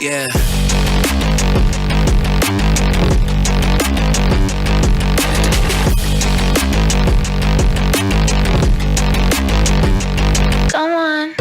Yeah. Come on.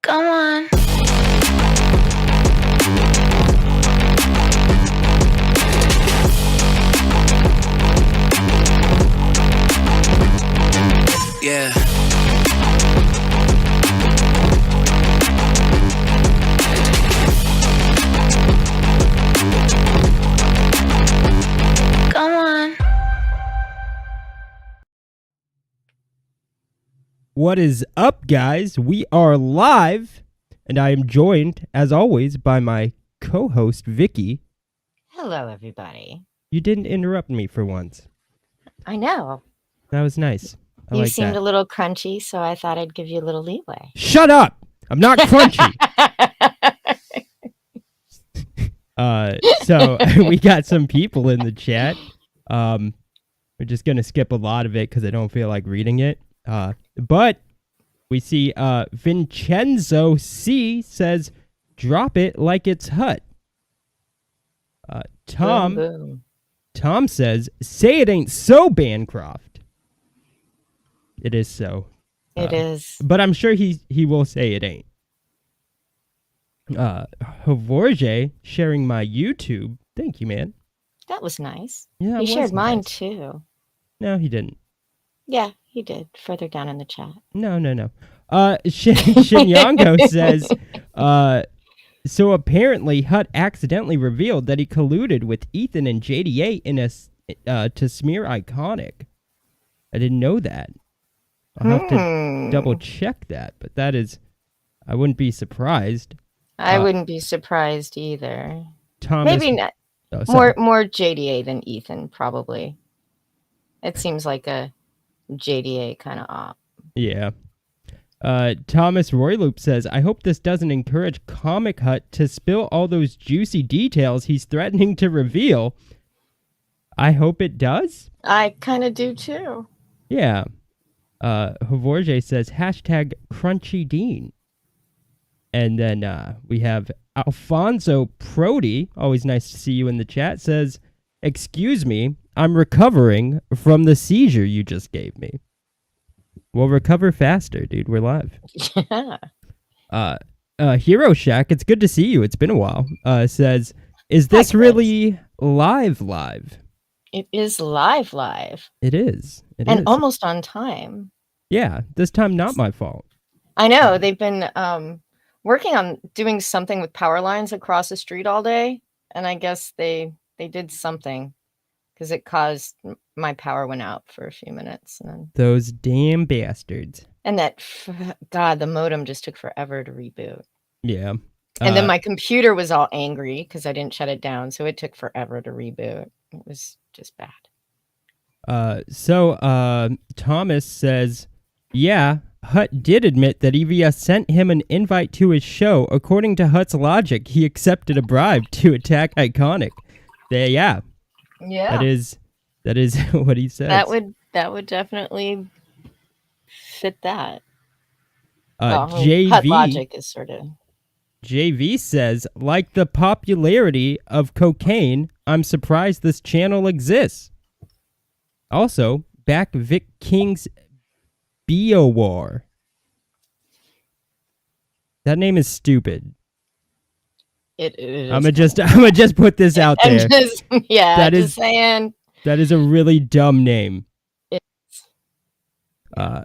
Come on. Yeah. Come on. What is up, guys? We are live, and I am joined, as always, by my co-host, Vicky. Hello, everybody. You didn't interrupt me for once. I know. That was nice. I You like seemed that. a little crunchy, so I thought I'd give you a little leeway. Shut up! I'm not crunchy. So we got some people in the chat. We're just gonna skip a lot of it because I don't feel like reading it. But we see Vincenzo C says, "Drop it like it's Hut." Tom Boom, boom. Tom says, "Say it ain't so, Bancroft." It is so. It is. But I'm sure he will say it ain't. Havorje sharing my YouTube. Thank you, man. That was nice. Yeah, He it shared was mine, nice. too. No, he didn't. Yeah, he did. Further down in the chat. No. Shinyango says, so apparently Hut accidentally revealed that he colluded with Ethan and JDA in to smear Iconic. I didn't know that. I'll have to double check that, but that is, I wouldn't be surprised. I wouldn't be surprised either. Thomas, Maybe not. oh, sorry. More JDA than Ethan, probably. It seems like a JDA kind of op. Yeah. Thomas Royloop says, I hope this doesn't encourage Comic Hut to spill all those juicy details he's threatening to reveal. I hope it does. I kind of do, too. Yeah. Havorje says, #CrunchyDean. And then we have Alfonso Prodi, always nice to see you in the chat, says, excuse me, I'm recovering from the seizure you just gave me. We'll recover faster, dude. We're live. Yeah. Hero Shack, it's good to see you. It's been a while. Says, is this really live? It is live. It is. It and is. almost on time. Yeah, this time not my fault. I know. They've been working on doing something with power lines across the street all day. And I guess they did something because it caused my power went out for a few minutes. And then, Those damn bastards. and God, the modem just took forever to reboot. Yeah. And then my computer was all angry because I didn't shut it down. So it took forever to reboot. It was just bad. So Thomas says, yeah, Hut did admit that EVS sent him an invite to his show. According to Hut's logic, he accepted a bribe to attack Iconic. Yeah. Yeah. That is what he says. That would definitely fit that. Hut JV logic is sort of. JV says, like the popularity of cocaine, I'm surprised this channel exists. Also, back Vic King's BioWar. That name is stupid. It is. I'm gonna just put this out there. Just saying. That is a really dumb name. Hello,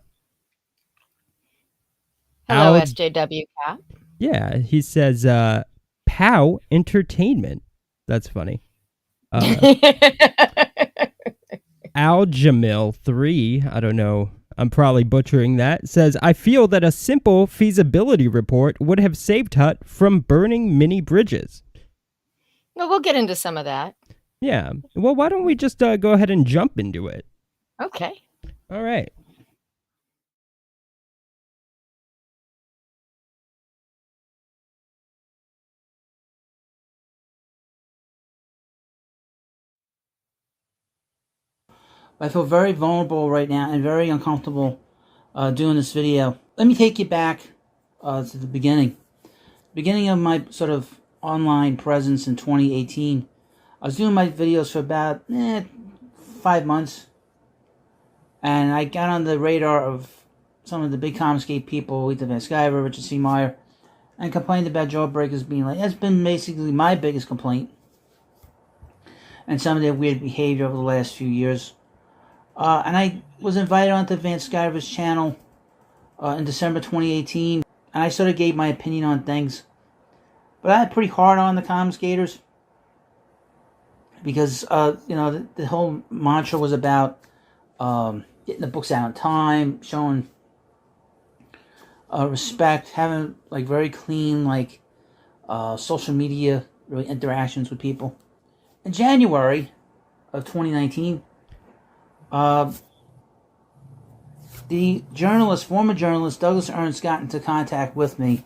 Al- SJW Cap. Yeah, he says, POW Entertainment. That's funny. Al Jamil 3. I don't know I'm probably butchering that, says, I feel that a simple feasibility report would have saved Hut from burning many bridges. Well, we'll get into some of that. Yeah. Well, why don't we just go ahead and jump into it? Okay. All right. I feel very vulnerable right now and very uncomfortable doing this video. Let me take you back to the beginning of my sort of online presence in 2018. I was doing my videos for about 5 months, and I got on the radar of some of the big comicsgate people, Ethan Van Sciver, Richard C. Meyer, and complained about Jawbreakers being like, that's been basically my biggest complaint, and some of their weird behavior over the last few years. And I was invited onto Van Sciver's channel in December 2018, and I sort of gave my opinion on things. But I had pretty hard on the comicsgaters because, the whole mantra was about getting the books out on time, showing respect, having like very clean social media really interactions with people. In January of 2019, the former journalist Douglas Ernst, got into contact with me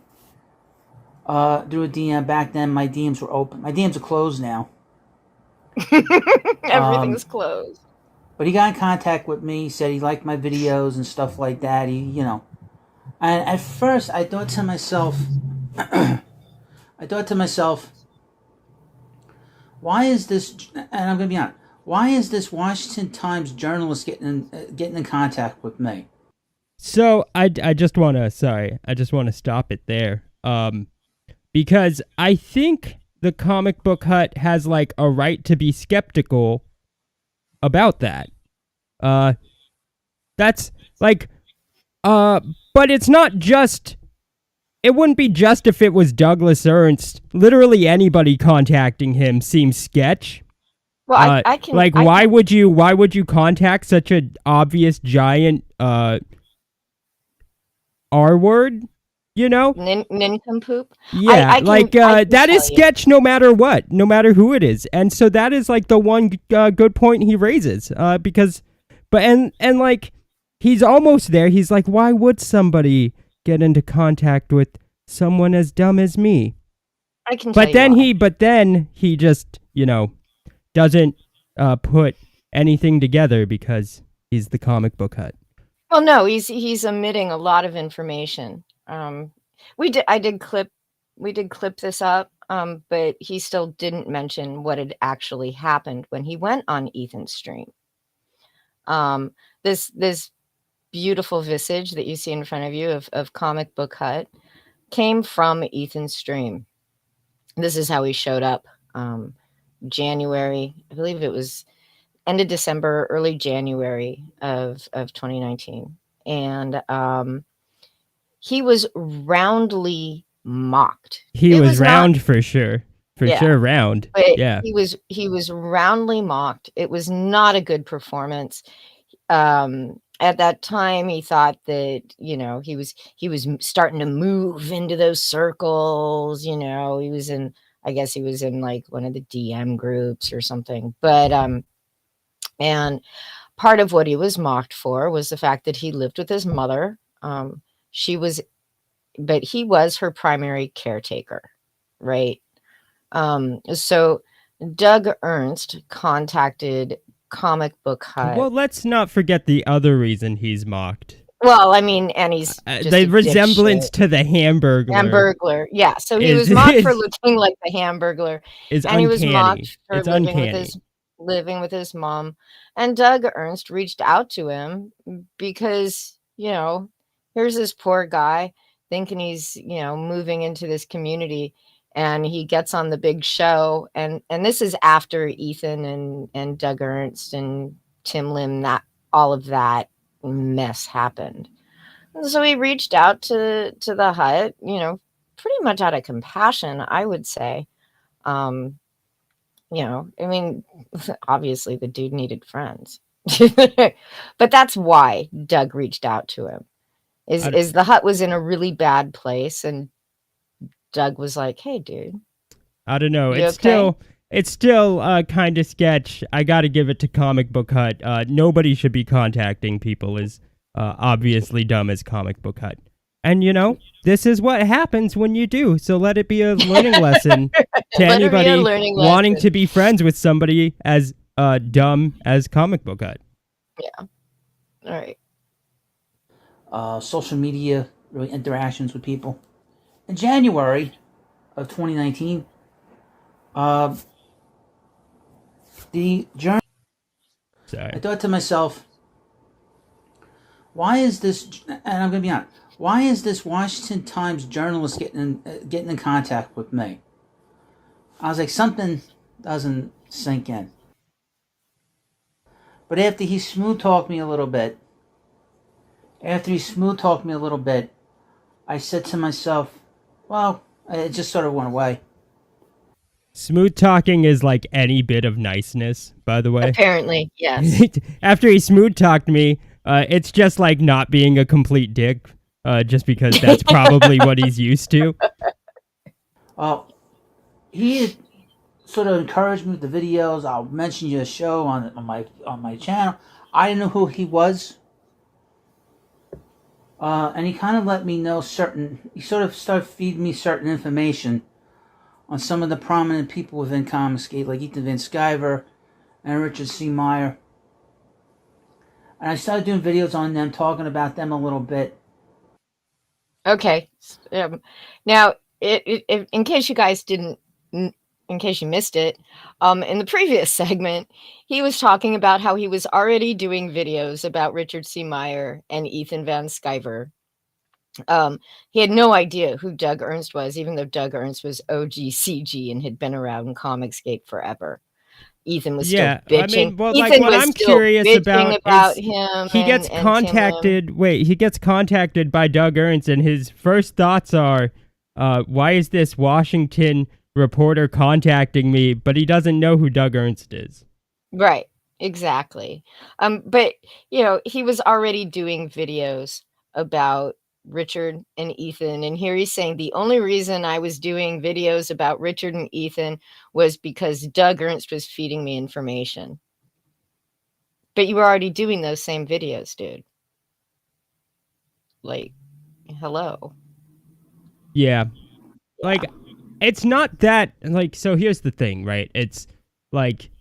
through a DM. Back then, my DMs were open. My DMs are closed now. Everything's closed. But he got in contact with me, said he liked my videos and stuff like that. And at first I thought to myself, why is this? And I'm gonna be honest. Why is this Washington Times journalist getting in contact with me? So I just want to stop it there. Because I think the Comic Book Hut has like a right to be skeptical about that. That's like, but it's not just. It wouldn't be just if it was Douglas Ernst. Literally anybody contacting him seems sketch. Well, I can. Like, why would you contact such an obvious giant R word? You know, nincompoop. Yeah, that is sketch no matter what, no matter who it is, and so that is like the one good point he raises. And like he's almost there. He's like, why would somebody get into contact with someone as dumb as me? I can. But then he just doesn't put anything together because he's the Comic Book Hut. Well, no, he's omitting a lot of information. We did clip this up, but he still didn't mention what had actually happened when he went on Ethan's stream. This beautiful visage that you see in front of you of Comic Book Hut came from Ethan's stream. This is how he showed up. January, I believe it was end of December, early January of 2019. And he was roundly mocked. He was round for sure. For sure round. But yeah. He was roundly mocked. It was not a good performance. At that time he thought that, he was starting to move into those circles, I guess he was in like one of the DM groups or something. But and part of what he was mocked for was the fact that he lived with his mother. But he was her primary caretaker, right? So Doug Ernst contacted Comic Book Hut. Well, let's not forget the other reason he's mocked. Well, I mean, and he's the resemblance to the Hamburglar. Hamburglar, yeah. So he was mocked for looking like the Hamburglar, and he was mocked for living with his mom. And Doug Ernst reached out to him because here's this poor guy thinking he's moving into this community, and he gets on the big show, and this is after Ethan and Doug Ernst and Tim Lim, that all of that mess happened. And so he reached out to the Hut, pretty much out of compassion, I would say. I mean, obviously the dude needed friends. But that's why Doug reached out to him. I, Is the hut was in a really bad place, and Doug was like, "Hey, dude, I don't know. you okay?" It's still kind of sketch. I got to give it to Comic Book Hut. Nobody should be contacting people as obviously dumb as Comic Book Hut. And this is what happens when you do. So let it be a learning lesson to Let it be a anybody learning wanting lesson. to be friends with somebody as dumb as Comic Book Hut. Yeah. All right. Social media really interactions with people. In January of 2019, the journal. Sorry. I thought to myself, why is this? And I'm gonna be honest. Why is this Washington Times journalist getting in contact with me? I was like, something doesn't sink in. But after he smooth talked me a little bit, I said to myself, well, it just sort of went away. Smooth talking is like any bit of niceness, by the way. Apparently, yes. After he smooth talked me, it's just like not being a complete dick, just because that's probably what he's used to. He sort of encouraged me with the videos. I'll mention your show on my channel. I didn't know who he was. And he kind of let me know he sort of started feeding me certain information on some of the prominent people within comicsgate, like Ethan Van Sciver and Richard C. Meyer. And I started doing videos on them, talking about them a little bit. Okay. Now, in case you guys didn't, in case you missed it, in the previous segment, he was talking about how he was already doing videos about Richard C. Meyer and Ethan Van Sciver. He had no idea who Doug Ernst was, even though Doug Ernst was OGCG and had been around Comicsgate forever. Ethan was still bitching. I mean, well, Ethan like what was I'm still curious bitching about is him. he gets contacted. He gets contacted by Doug Ernst, and his first thoughts are, "Why is this Washington reporter contacting me?" But he doesn't know who Doug Ernst is. Right. Exactly. But he was already doing videos about Richard and Ethan, and here he's saying the only reason I was doing videos about Richard and Ethan was because Doug Ernst was feeding me information. But you were already doing those same videos, dude. Like, hello. Yeah. Like, it's not that, like, so here's the thing, right? It's like,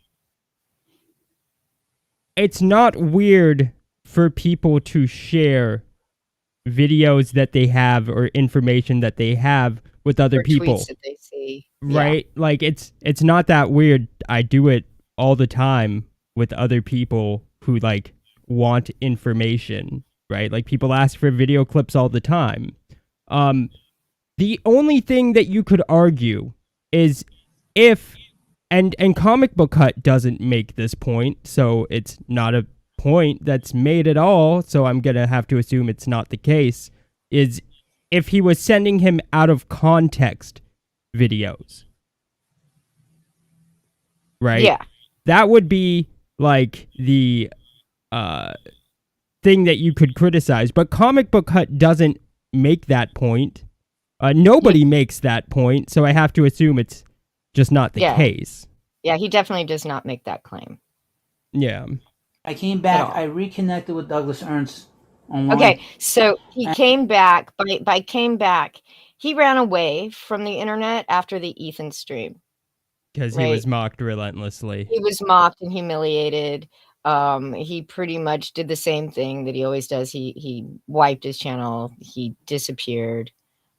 it's not weird for people to share videos that they have or information that they have with other Or people, tweets that they see. right? Like it's not that weird. I do it all the time with other people who like want information, right? Like people ask for video clips all the time. The only thing that you could argue is if and Comic Book Hut doesn't make this point, so it's not a point that's made at all, so I'm gonna have to assume it's not the case, is if he was sending him out of context videos. Right? Yeah. That would be like the thing that you could criticize, but Comic Book Hut doesn't make that point. Nobody makes that point, so I have to assume it's just not the case. Yeah, he definitely does not make that claim. Yeah. I came back. I reconnected with Douglas Ernst online. Okay, so he came back. By came back, he ran away from the internet after the Ethan stream. Because he was mocked relentlessly. He was mocked and humiliated. He pretty much did the same thing that he always does. He wiped his channel. He disappeared.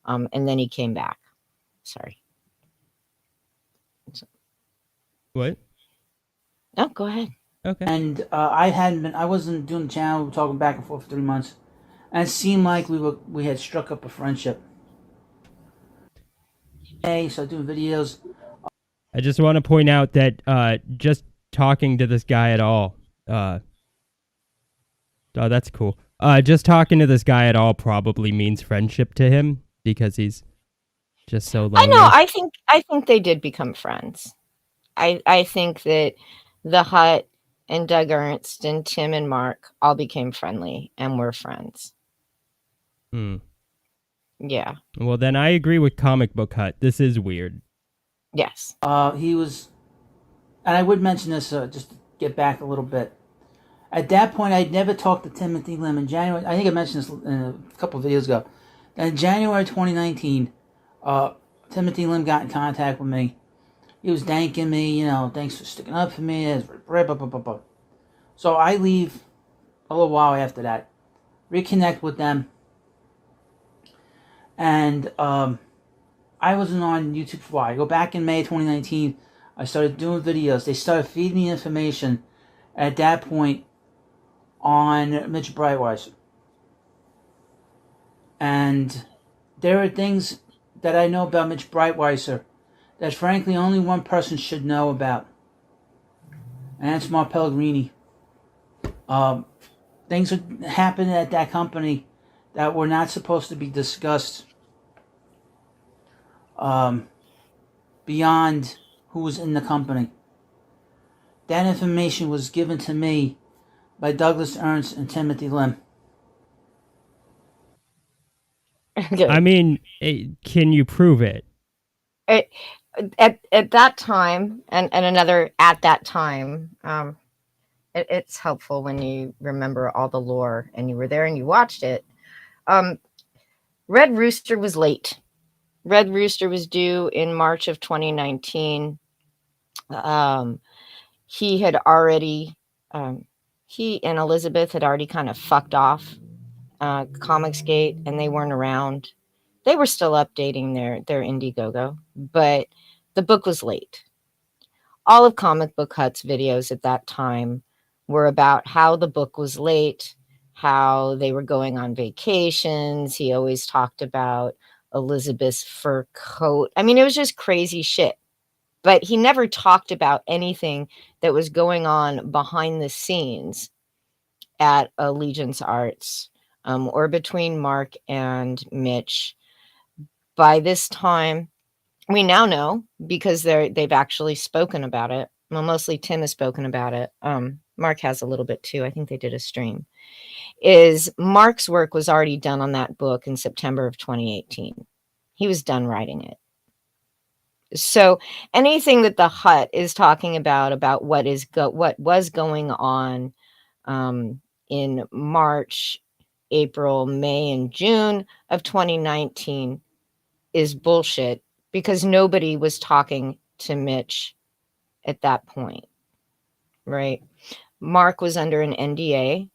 And then he came back. Sorry. What? No, go ahead. Okay. And I wasn't doing the channel. We were talking back and forth for 3 months, and it seemed like we had struck up a friendship. Hey, so doing videos. I just want to point out that just talking to this guy at all, oh, that's cool. Just talking to this guy at all probably means friendship to him because he's just so lonely. I know. I think they did become friends. I think that the Hut and Doug Ernst and Tim and Mark all became friendly and were friends. Hmm. Yeah. Well, then I agree with Comic Book Hut. This is weird. Yes. He was, and I would mention this just to get back a little bit. At that point, I'd never talked to Timothy Lim in January. I think I mentioned this in a couple of videos ago. In January 2019, Timothy Lim got in contact with me. He was thanking me, thanks for sticking up for me. Blah, blah, blah, blah, blah. So I leave a little while after that, reconnect with them, and I wasn't on YouTube for a while. I go back in May 2019. I started doing videos. They started feeding me information at that point on Mitch Breitweiser. And there are things that I know about Mitch Breitweiser that frankly only one person should know about. And that's Mark Pellegrini. Things happened at that company that were not supposed to be discussed beyond who was in the company. That information was given to me by Douglas Ernst and Timothy Lim. Okay. I mean, can you prove it? At that time, and another at that time, it's helpful when you remember all the lore and you were there and you watched it. Red Rooster was late. Red Rooster was due in March of 2019. He had already, he and Elizabeth had already kind of fucked off comicsgate, and they weren't around. They were still updating their Indiegogo, but the book was late. All of Comic Book Hut's videos at that time were about how the book was late, how they were going on vacations. He always talked about Elizabeth's fur coat. I mean, it was just crazy shit. But he never talked about anything that was going on behind the scenes at Allegiance Arts or between Mark and Mitch. By this time, we now know because they've actually spoken about it. Well, mostly Tim has spoken about it. Mark has a little bit too. I think they did a stream. Is Mark's work was already done on that book in September of 2018. He was done writing it. So anything that the Hut is talking about what was going on in March, April, May, and June of 2019 is bullshit because nobody was talking to Mitch at that point, right? Mark was under an NDA.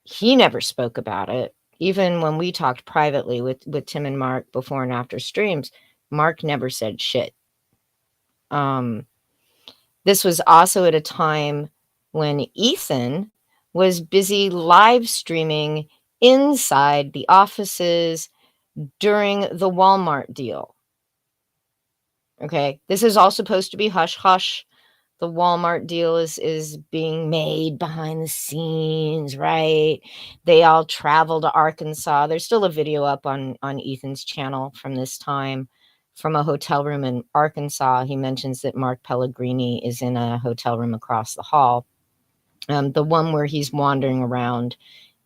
He never spoke about it. Even when we talked privately with Tim and Mark before and after streams, Mark never said shit. This was also at a time when Ethan was busy live streaming inside the offices during the Walmart deal. Okay, this is all supposed to be hush hush. The Walmart deal is being made behind the scenes, right? They all travel to Arkansas. There's still a video up on Ethan's channel from this time from a hotel room in Arkansas. He mentions that Mark Pellegrini is in a hotel room across the hall. The one where he's wandering around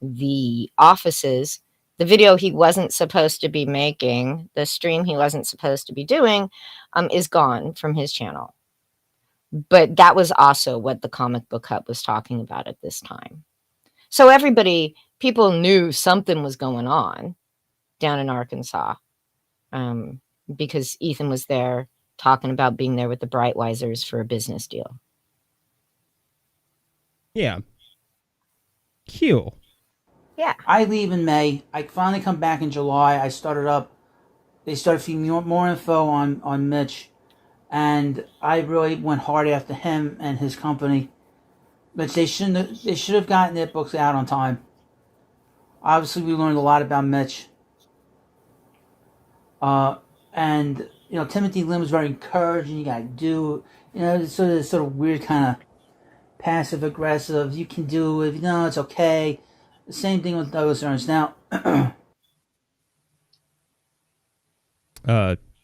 the offices, the video he wasn't supposed to be making, the stream he wasn't supposed to be doing, is gone from his channel. But that was also what the Comic Book Hut was talking about at this time. So people knew something was going on down in Arkansas because Ethan was there talking about being there with the Breitweisers for a business deal. Yeah. Cool. Yeah. I leave in May. I finally come back in July. They started feeding me more info on Mitch. And I really went hard after him and his company. But they should have gotten their books out on time. Obviously, we learned a lot about Mitch. And Timothy Lim was very encouraging. You gotta do, it's sort of weird kind of passive aggressive. You can do it. It's okay. The same thing with Douglas Ernst. Now,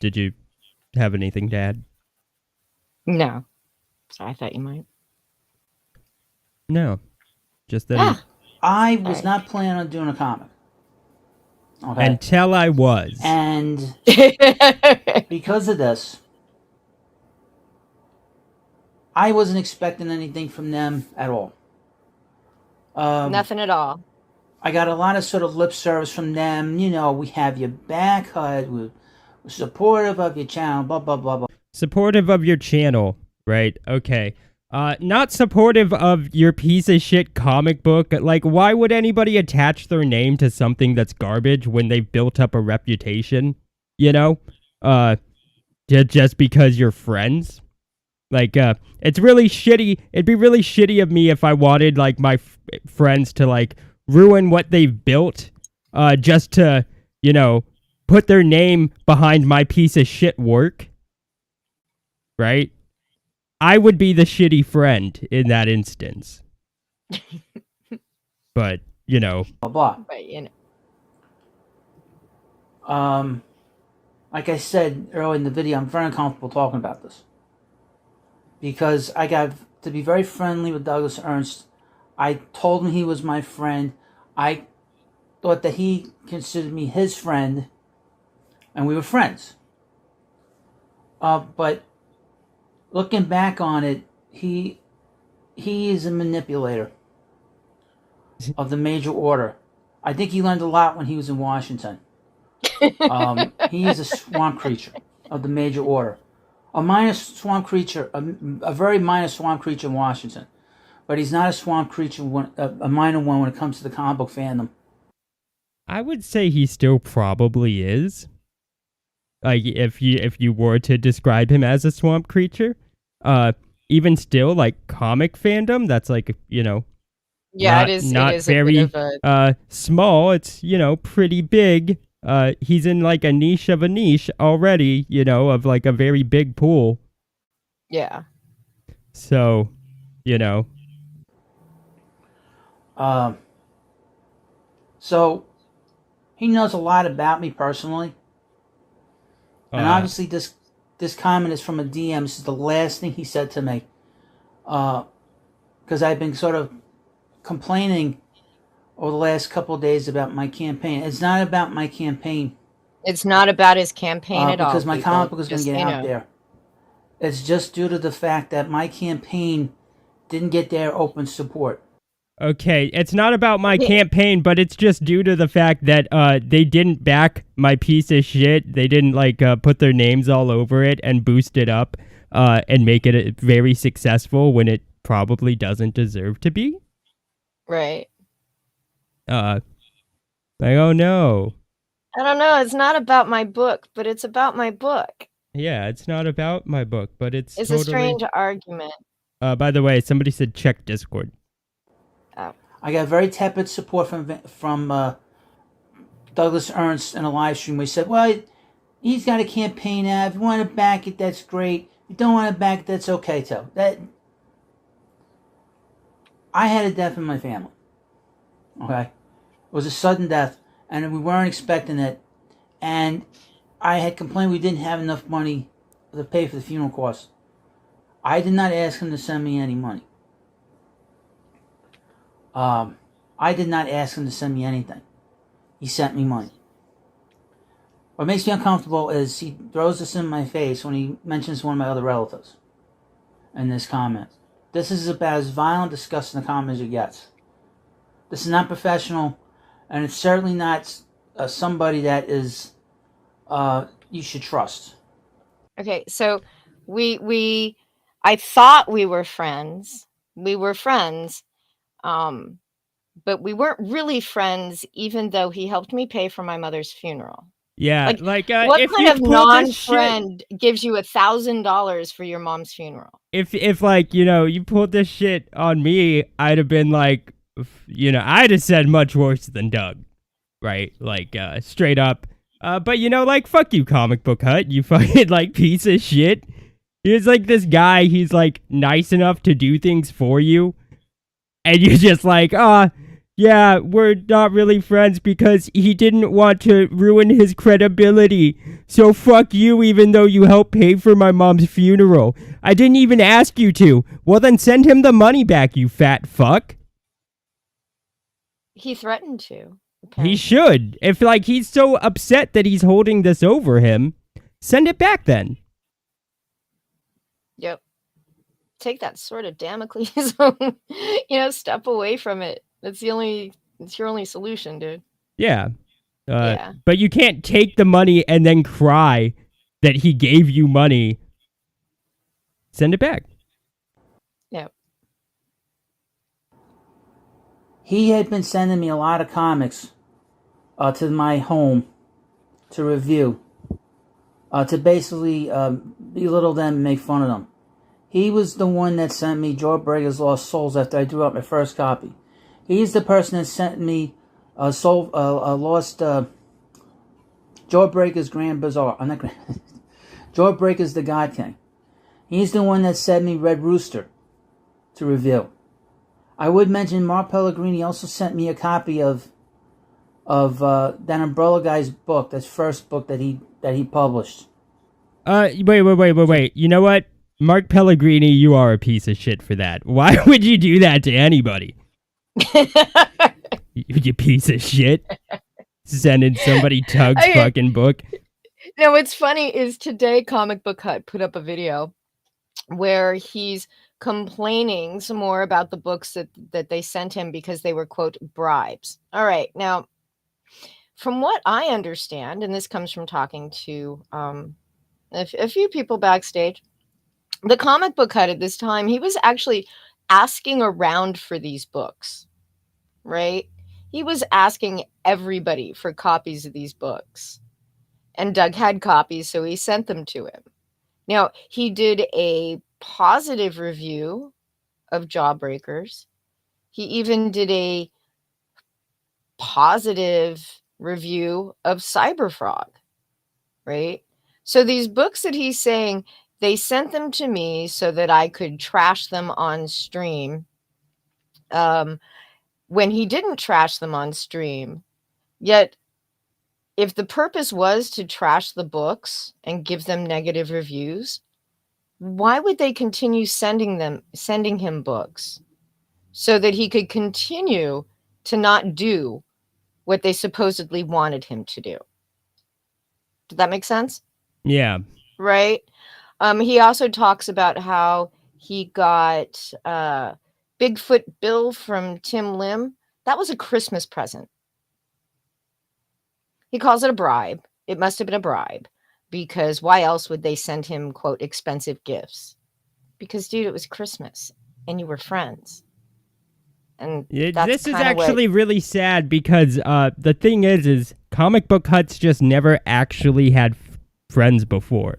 did you have anything to add? No. So I thought you might. No. Just that Yeah. I was Alright. not planning on doing a comic. Okay. until I was. And because of this, I wasn't expecting anything from them at all. Nothing at all. I got a lot of sort of lip service from them. You know, we have your back, HUD. We're supportive of your channel, blah, blah, blah, blah. Supportive of your channel, right? Okay. Not supportive of your piece of shit comic book. Like, why would anybody attach their name to something that's garbage when they've built up a reputation? You know? Just because you're friends? Like, it's really shitty. It'd be really shitty of me if I wanted, like, my friends to, like, ruin what they've built, just to, you know, put their name behind my piece of shit work. Right? I would be the shitty friend in that instance. But, you know. Blah, blah. But, you know. Like I said earlier in the video, I'm very uncomfortable talking about this. Because I got to be very friendly with Douglas Ernst. I told him he was my friend. I thought that he considered me his friend. And we were friends. But looking back on it, he is a manipulator of the major order. I think he learned a lot when he was in Washington. He is a swamp creature of the major order. A minor swamp creature, a very minor swamp creature in Washington. But he's not a swamp creature, a minor one when it comes to the comic book fandom. I would say he still probably is. Like, if you were to describe him as a swamp creature. Even still, like, comic fandom, that's, like, you know, Yeah, not, it is. not it is very a bit of a, small. It's, you know, pretty big. He's in, like, a niche of a niche already, you know, of, like, a very big pool. yeah. So, you know. So he knows a lot about me personally. And obviously this comment is from a DM. This is the last thing he said to me. Because I've been sort of complaining over the last couple of days about my campaign. It's not about my campaign. It's not about his campaign at all. Because my people. comic book is going to Just, get you out know. there. It's just due to the fact that my campaign didn't get their open support. Okay, it's not about my campaign, but it's just due to the fact that they didn't back my piece of shit. They didn't, like, put their names all over it and boost it up and make it very successful when it probably doesn't deserve to be. Right. Like, oh no. I don't know. It's not about my book, but it's about my book. Yeah, it's not about my book, but it's It's a strange argument. By the way, somebody said check Discord. Oh. I got very tepid support from Douglas Ernst in a live stream where he said, well, he's got a campaign ad. If you want to back it, that's great. If you don't want to back it, that's okay too. I had a death in my family. Okay? It was a sudden death, and we weren't expecting it. And I had complained we didn't have enough money to pay for the funeral costs. I did not ask him to send me any money. I did not ask him to send me anything. He sent me money. What makes me uncomfortable is he throws this in my face when he mentions one of my other relatives in this comment. This is about as violent, disgusting a comment as it gets. This is not professional, and it's certainly not somebody that is you should trust. Okay, so I thought we were friends. We were friends. But we weren't really friends, even though he helped me pay for my mother's funeral. Yeah, like what if kind you of pull this shit, non-friend gives you $1,000 for your mom's funeral? if like, you know, you pulled this shit on me, I'd have been like, you know, I'd have said much worse than Doug, right? Like, straight up. But you know, like, fuck you, Comic Book Hut, you fucking, like, piece of shit. He's like this guy, he's like nice enough to do things for you, and you're just like, yeah, we're not really friends because he didn't want to ruin his credibility. So fuck you, even though you helped pay for my mom's funeral. I didn't even ask you to. Well, then send him the money back, you fat fuck. He threatened to. He apparently. should. If, like, he's so upset that he's holding this over him, send it back then. Yep. Take that sword of Damocles, step away from it. It's your only solution, dude. Yeah. Yeah. But you can't take the money and then cry that he gave you money. Send it back. Yep. He had been sending me a lot of comics to my home to review, to basically belittle them and make fun of them. He was the one that sent me Jawbreaker's Lost Souls after I drew up my first copy. He's the person that sent me Lost Jawbreaker's Grand Bazaar. I'm not Grand. Jawbreaker's The God King. He's the one that sent me Red Rooster to review. I would mention Mark Pellegrini also sent me a copy of that Umbrella Guy's book, that first book that he published. Wait. You know what? Mark Pellegrini, you are a piece of shit for that. Why would you do that to anybody? You piece of shit. Sending somebody Tug's fucking book. No, what's funny is today Comic Book Hut put up a video where he's complaining some more about the books that they sent him because they were, quote, bribes. All right. Now, from what I understand, and this comes from talking to a few people backstage, the Comic Book Hut at this time, he was actually asking around for these books, right? He was asking everybody for copies of these books. And Doug had copies, so he sent them to him. Now, he did a positive review of Jawbreakers. He even did a positive review of Cyberfrog, right? So these books that he's saying, they sent them to me so that I could trash them on stream. When he didn't trash them on stream, yet if the purpose was to trash the books and give them negative reviews, why would they continue sending him books so that he could continue to not do what they supposedly wanted him to do? Did that make sense? Yeah. Right? He also talks about how he got Bigfoot Bill from Tim Lim. That was a Christmas present. He calls it a bribe. It must have been a bribe, because why else would they send him, quote, expensive gifts? Because, dude, it was Christmas and you were friends. And this is actually really sad because the thing is Comic Book Hut's just never actually had friends before.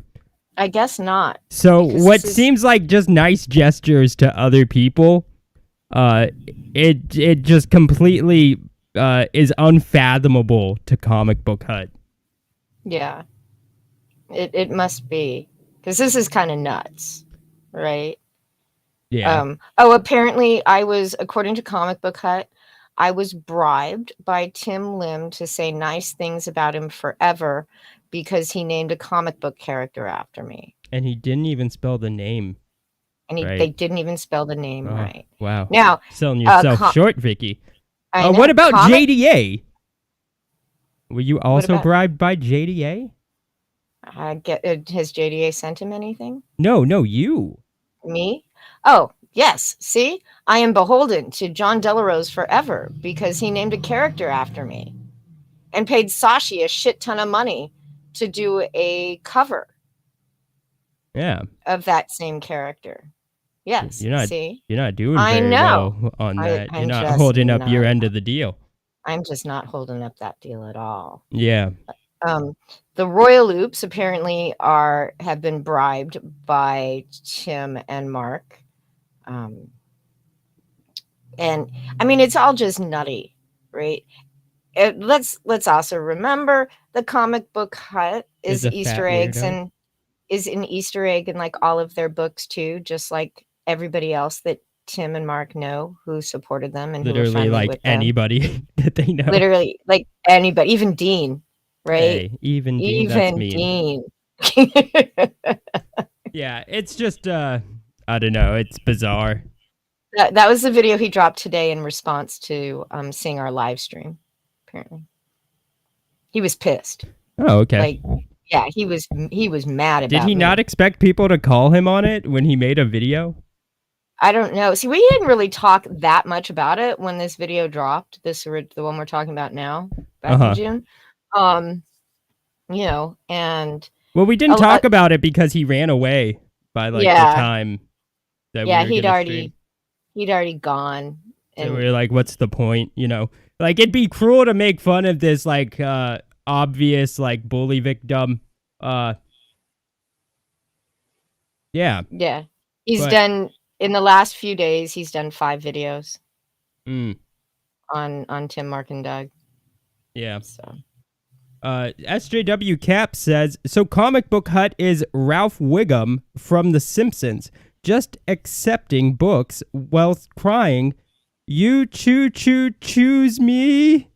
I guess not. So what seems like just nice gestures to other people, it just completely is unfathomable to Comic Book Hut. Yeah, it must be, because this is kind of nuts, right? Yeah. Apparently according to Comic Book Hut, I was bribed by Tim Lim to say nice things about him forever because he named a comic book character after me. And he didn't even spell the name. And right. They didn't even spell the name right. Wow. Now, selling yourself short, Vicky. What What about JDA? Were you also bribed by JDA? Has JDA sent him anything? No, you. Me? Oh, yes. See, I am beholden to John Delarose forever because he named a character after me and paid Sashi a shit ton of money to do a cover. Yeah. Of that same character. Yes. You're not doing I very know. well on that. I'm You're not holding up your end of the deal. I'm just not holding up that deal at all. Yeah. The Royal Loops apparently have been bribed by Tim and Mark. And I mean, it's all just nutty, right? Let's also remember the Comic Book Hut is Easter eggs is an Easter egg in like all of their books too, just like everybody else that Tim and Mark know who supported them and who were Literally, friendly like with them. anybody that they know. Literally, like anybody, even Dean, right? Hey, even Dean, that's mean. Dean. Yeah, it's just, I don't know. It's bizarre. That was the video he dropped today in response to seeing our live stream. Apparently, he was pissed. Oh, okay. Like, yeah, he was mad about. Did he not expect people to call him on it when he made a video? I don't know. See, we didn't really talk that much about it when this video dropped. The one we're talking about now, back in June. You know, and well, we didn't talk about it because he ran away by like the time that we were he'd already gone. And so we were like, what's the point? You know, like it'd be cruel to make fun of this like obvious like bully victim. Yeah. He's done in the last few days. He's done 5 videos on Tim, Mark, and Doug. Yeah. So. SJW Cap says, so Comic Book Hut is Ralph Wiggum from The Simpsons, just accepting books while crying, you choose me.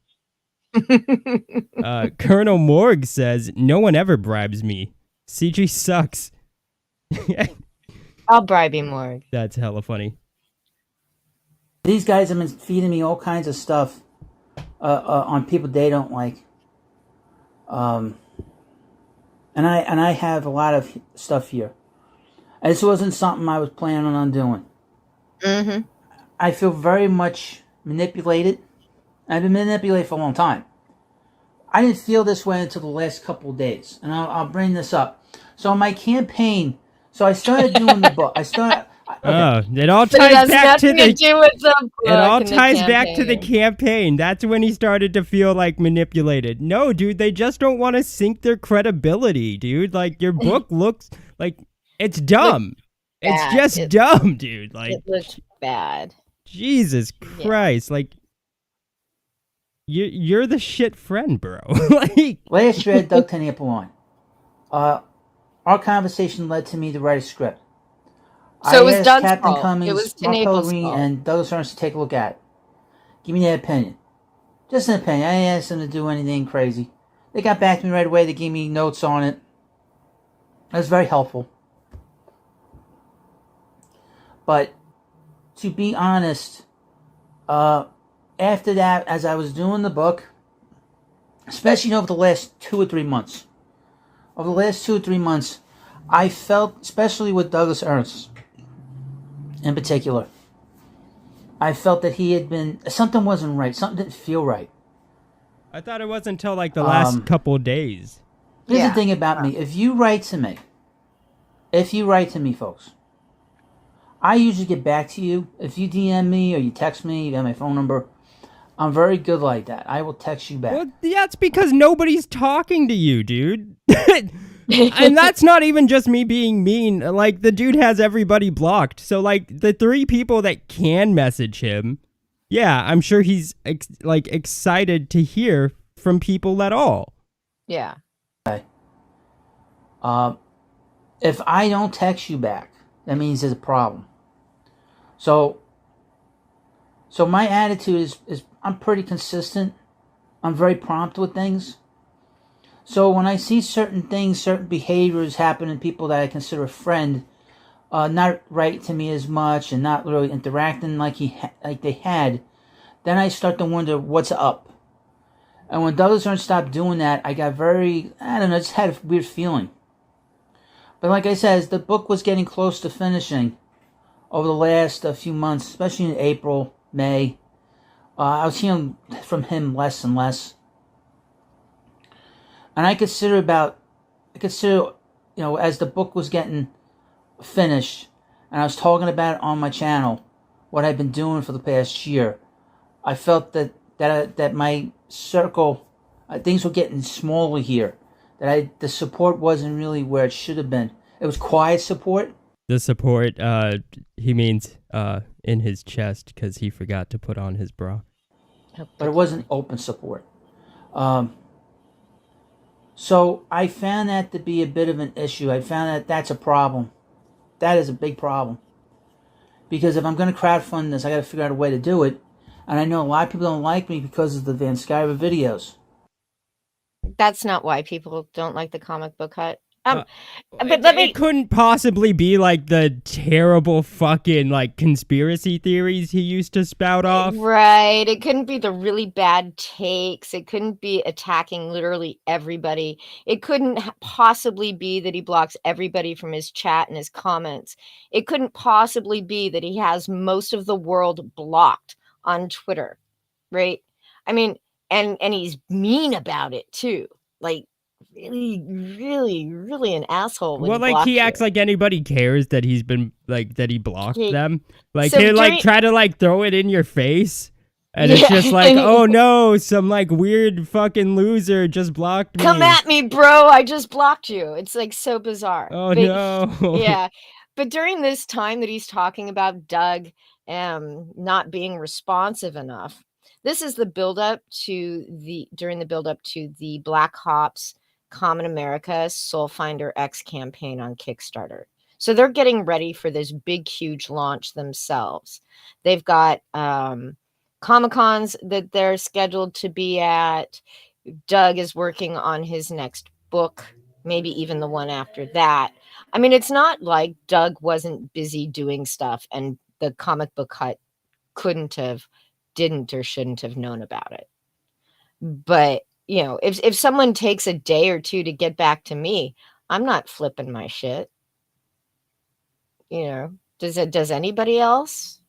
Colonel Morg says, no one ever bribes me. CG sucks. I'll bribe you, Morg. That's hella funny. These guys have been feeding me all kinds of stuff on people they don't like. And I have a lot of stuff here. This wasn't something I was planning on doing. Mm-hmm. I feel very much manipulated. I've been manipulated for a long time. I didn't feel this way until the last couple of days, and I'll bring this up. So my campaign. So I started doing the book. It all ties back to the. It all ties back to the campaign. That's when he started to feel like manipulated. No, dude, they just don't want to sink their credibility, dude. Like your book looks like it's dumb. It's just dumb, dude. Like it looks bad. Jesus Christ, like you're the shit friend, bro. Like last year, Doug Tenapalon. Our conversation led to me to write a script. So it was Doug's Captain fault. Cummings, It was Mark Tenaple's Pellegrini, fault. and Douglas Ernst to take a look at it. Give me their opinion. Just an opinion. I didn't ask them to do anything crazy. They got back to me right away. They gave me notes on it. It was very helpful. But to be honest, after that, as I was doing the book, especially over the last 2 or 3 months, I felt, especially with Douglas Ernst in particular, I felt that he had been, something wasn't right. Something didn't feel right. I thought it wasn't until like the last couple of days. Here's the thing about me. If you write to me, folks, I usually get back to you. If you DM me or you text me, you have my phone number. I'm very good like that. I will text you back. Well, that's because nobody's talking to you, dude. And that's not even just me being mean. Like, the dude has everybody blocked. So, like, the 3 people that can message him, yeah, I'm sure he's, excited to hear from people at all. Yeah. Okay. If I don't text you back, that means there's a problem. So my attitude is I'm pretty consistent. I'm very prompt with things. So when I see certain things, certain behaviors happen in people that I consider a friend, not writing to me as much and not really interacting like they had, then I start to wonder what's up. And when Douglas Ernst stopped doing that, I got I just had a weird feeling. But like I said, as the book was getting close to finishing over the last few months, especially in April, May, I was hearing from him less and less. And I consider, as the book was getting finished, and I was talking about it on my channel, what I've been doing for the past year, I felt that my circle, things were getting smaller here. The support wasn't really where it should have been. It was quiet support. The support, he means in his chest because he forgot to put on his bra. But it wasn't open support. So I found that to be a bit of an issue. I found that that's a problem. That is a big problem. because if I'm going to crowdfund this, I got to figure out a way to do it. And I know a lot of people don't like me because of the Van Skyver videos. That's not why people don't like the comic book hut. But It couldn't possibly be like the terrible fucking like conspiracy theories he used to spout off. Right. It couldn't be the really bad takes. It couldn't be attacking literally everybody. It couldn't possibly be that he blocks everybody from his chat and his comments. It couldn't possibly be that he has most of the world blocked on Twitter. Right. I mean, and he's mean about it too. Like, really an asshole. Well, like he acts like anybody cares that he's been like that he blocked them. Like So he'll like during- try to like throw it in your face, and it's just like, oh no, some like weird fucking loser just blocked me. Come at me, bro. I just blocked you. It's like so bizarre. Oh But no. yeah. But during this time that he's talking about Doug not being responsive enough, this is the buildup to during the buildup to the Black Ops Common America Soul Finder X campaign on Kickstarter. So they're getting ready for this big, huge launch themselves. They've got Comic-Cons that they're scheduled to be at. Doug is working on his next book, maybe even the one after that. I mean, it's not like Doug wasn't busy doing stuff and the comic book hut didn't or shouldn't have known about it. But you know, if someone takes a day or two to get back to me, I'm not flipping my shit. You know, does anybody else?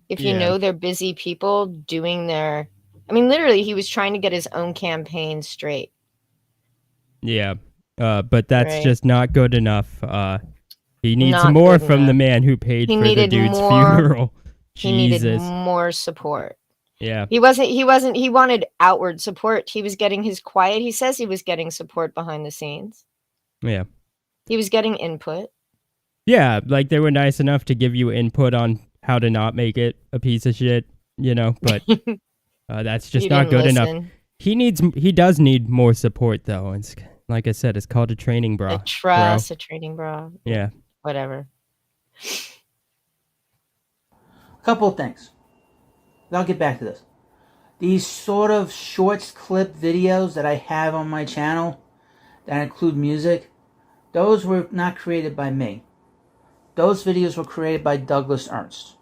If you know they're busy people doing their, I mean, literally, he was trying to get his own campaign straight. Yeah, but that's Right. just not good enough. He needs Not more good from the enough. man who paid He for the needed dude's more- funeral. He needed Jesus. more support. Yeah. He wanted outward support. He was getting his quiet. He says he was getting support behind the scenes. Yeah. He was getting input. Yeah, like they were nice enough to give you input on how to not make it a piece of shit, you know, but that's just You not didn't good enough. listen. He does need more support though. It's like I said, it's called a training bra. A trust, a training bra. Yeah. Whatever. A couple of things. I'll get back to this. These sort of shorts clip videos that I have on my channel that include music, those were not created by me. Those videos were created by Douglas Ernst.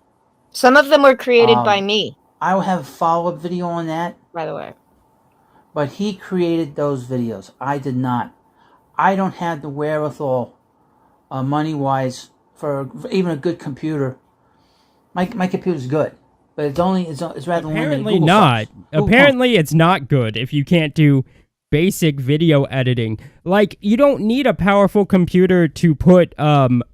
Some of them were created by me, I will have a follow-up video on that, by the way. but he created those videos. I did not. I don't have the wherewithal, money-wise, for even a good computer. My computer's good, but it's rather limited. Apparently Google not. Fonts. Google Apparently it's not good if you can't do basic video editing. Like you don't need a powerful computer to put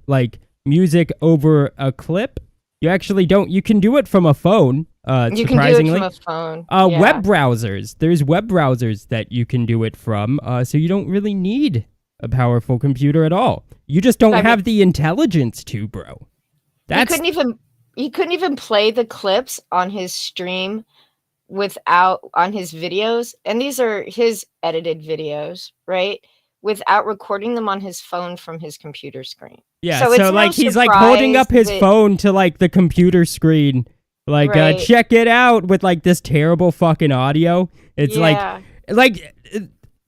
like music over a clip. You actually don't. You can do it from a phone. You can do surprisingly. it from a phone. Yeah. Web browsers. There's web browsers that you can do it from. So you don't really need a powerful computer at all. You just don't have the intelligence to, bro. He couldn't even play the clips on his stream on his videos, and these are his edited videos, right? Without recording them on his phone from his computer screen. Yeah, So it's no like he's like holding up his surprise that- phone to like the computer screen, like Right. check it out with like this terrible fucking audio. It's Yeah. like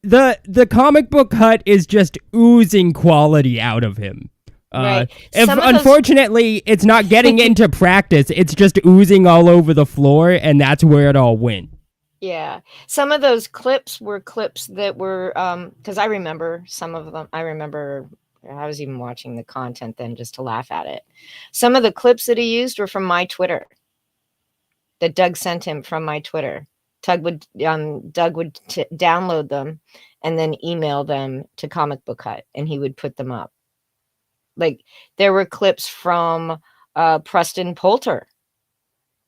the comic book hut is just oozing quality out of him. Right. If Some of those- unfortunately it's not getting into practice, it's just oozing all over the floor, and that's where it all went. Yeah. Some of those clips were clips that were because I remember some of them. I remember I was even watching the content then just to laugh at it. Some of the clips that he used were from my Twitter. That Doug sent him from my Twitter. Doug would download them and then email them to Comic Book Hut, and he would put them up. Like there were clips from Preston Poulter.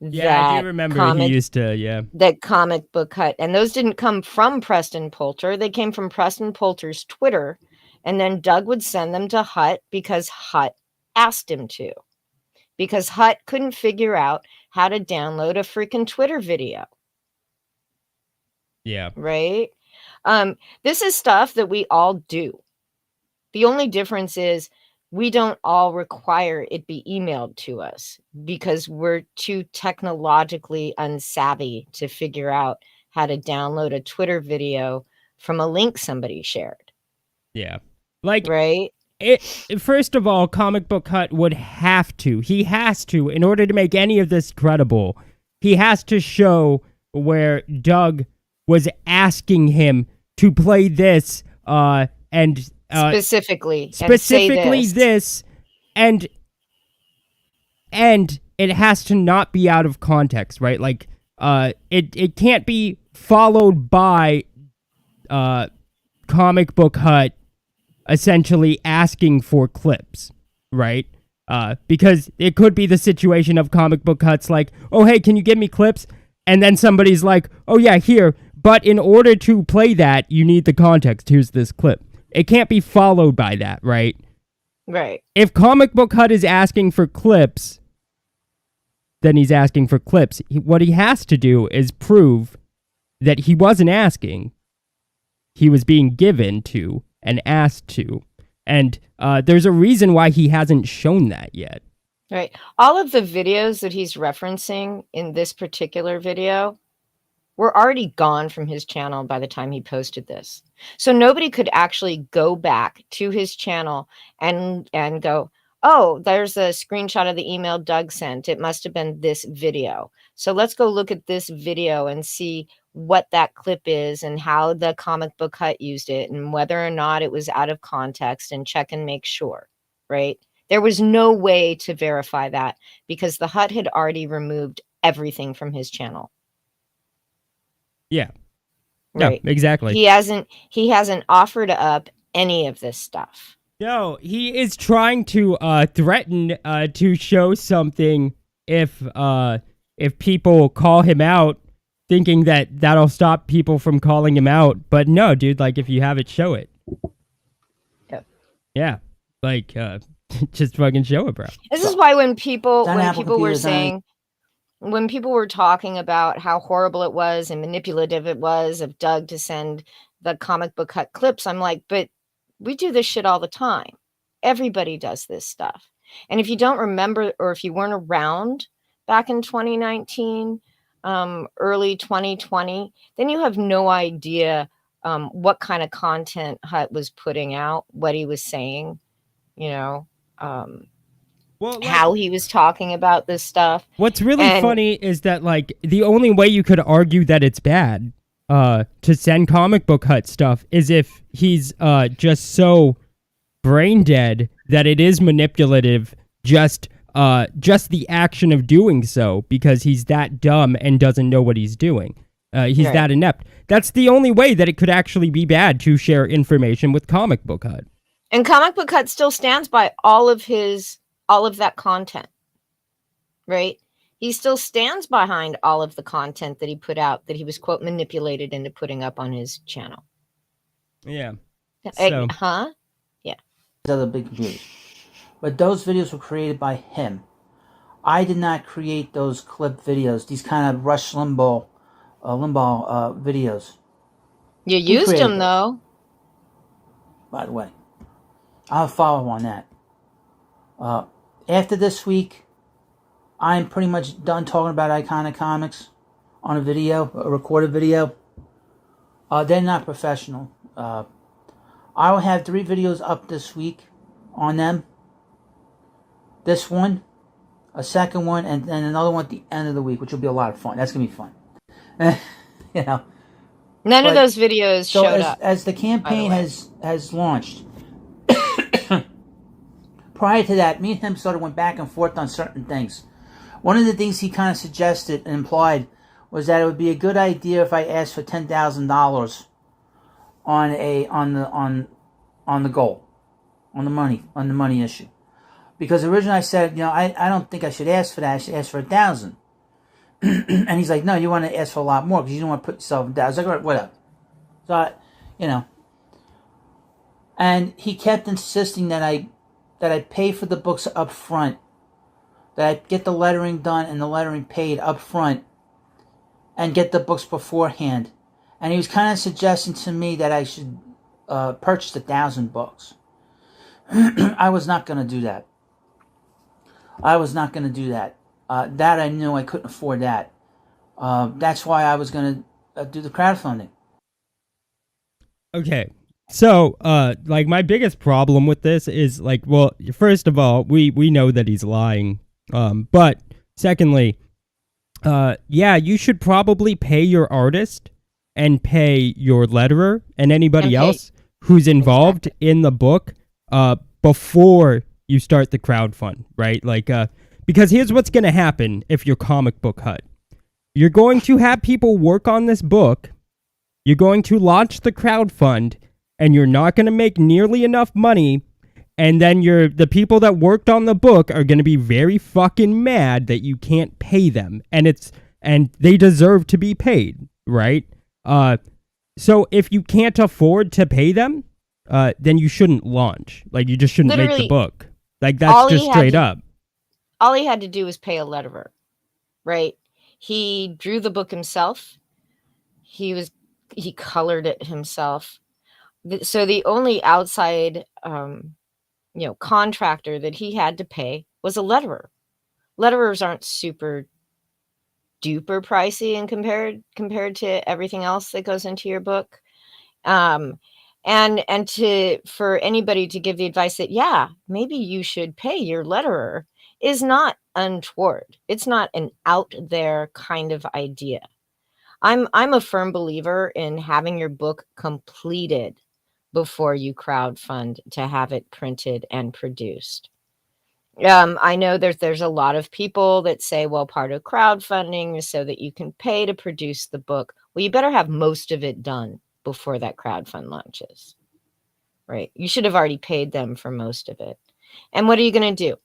Yeah, I do remember he used to, yeah. That Comic Book Hut, and those didn't come from Preston Poulter. They came from Preston Poulter's Twitter, and then Doug would send them to Hut because Hut asked him to. Because Hut couldn't figure out how to download a freaking Twitter video. Yeah. Right? This is stuff that we all do. The only difference is we don't all require it be emailed to us because we're too technologically unsavvy to figure out how to download a Twitter video from a link somebody shared. Yeah. Like, right? First of all, Comic Book Hut would have to. He has to, in order to make any of this credible, he has to show where Doug was asking him to play this, and specifically and say this, and it has to not be out of context, right? Like, it can't be followed by Comic Book Hut essentially asking for clips, right? Because it could be the situation of Comic Book Hut's like, oh, hey, can you give me clips? And then somebody's like, oh, yeah, here. But in order to play that, you need the context. Here's this clip. It can't be followed by that, right? Right. If Comic Book Hut is asking for clips, then he's asking for clips. What he has to do is prove that he wasn't asking. He was being given to and asked to. And there's a reason why he hasn't shown that yet. Right. All of the videos that he's referencing in this particular video were already gone from his channel by the time he posted this. So nobody could actually go back to his channel and go, oh, there's a screenshot of the email Doug sent. It must have been this video. So let's go look at this video and see what that clip is and how the Comic Book Hut used it and whether or not it was out of context, and check and make sure, right? There was no way to verify that because the Hut had already removed everything from his channel. Yeah. Right. No, exactly. He hasn't offered up any of this stuff. No, he is trying to threaten to show something if people call him out, thinking that that'll stop people from calling him out. But no, dude, like, if you have it, show it. Yep. Yeah. Like, just fucking show it, bro. This is why when people were saying, when people were talking about how horrible it was and manipulative it was of Doug to send the Comic Book Hut clips, I'm like, but we do this shit all the time. Everybody does this stuff. And if you don't remember, or if you weren't around back in 2019, early 2020, then you have no idea what kind of content Hut was putting out, what he was saying, you know, how he was talking about this stuff. What's really funny is that, like, the only way you could argue that it's bad to send Comic Book Hut stuff is if he's just so brain dead that it is manipulative, just the action of doing so, because he's that dumb and doesn't know what he's doing. He's right. that inept. That's the only way that it could actually be bad to share information with Comic Book Hut. And Comic Book Hut still stands by all of that content, right? He still stands behind all of the content that he put out that he was, quote, manipulated into putting up on his channel. Yeah. Yeah. Other big computers. But those videos were created by him. I did not create those clip videos, these kind of Rush Limbaugh videos. You used them, though. By the way. I'll follow on that. After this week, I'm pretty much done talking about Iconic Comics on a video, a recorded video. They're not professional. I will have 3 videos up this week on them. This one, a second one, and then another one at the end of the week, which will be a lot of fun. That's going to be fun. You know. None of those videos showed up. As the campaign has launched, prior to that, me and him sort of went back and forth on certain things. One of the things he kind of suggested and implied was that it would be a good idea if I asked for $10,000 on the goal, on the money issue. Because originally I said, you know, I don't think I should ask for that. I should ask for $1,000. And he's like, no, you want to ask for a lot more because you don't want to put yourself in debt. I was like, all right, whatever. So, you know. And he kept insisting that I pay for the books up front, that I get the lettering done and the lettering paid up front, and get the books beforehand. And he was kind of suggesting to me that I should purchase 1,000 books. I was not going to do that. That I knew I couldn't afford that. That's why I was going to do the crowdfunding. Okay. So, like my biggest problem with this is like, well, first of all, we know that he's lying. But secondly, yeah, you should probably pay your artist and pay your letterer and anybody And pay- else who's involved in the book, before you start the crowdfund, right? Like, because here's what's going to happen if you're Comic Book Hut. You're going to have people work on this book. You're going to launch the crowdfund, and you're not going to make nearly enough money. And then the people that worked on the book are going to be very fucking mad that you can't pay them, and they deserve to be paid, right? So if you can't afford to pay them, then you shouldn't launch. Like, you just shouldn't make the Literally, Book. Like, that's just straight up. all he had to do was pay a letterer, right? He drew the book himself. He colored it himself. So the only outside, contractor that he had to pay was a letterer. Letterers aren't super duper pricey and compared to everything else that goes into your book. For anybody to give the advice that, yeah, maybe you should pay your letterer is not untoward. It's not an out there kind of idea. I'm a firm believer in having your book completed before you crowdfund to have it printed and produced. I know there's a lot of people that say, well, part of crowdfunding is so that you can pay to produce the book. Well, you better have most of it done before that crowdfund launches, right? You should have already paid them for most of it. And what are you going to do?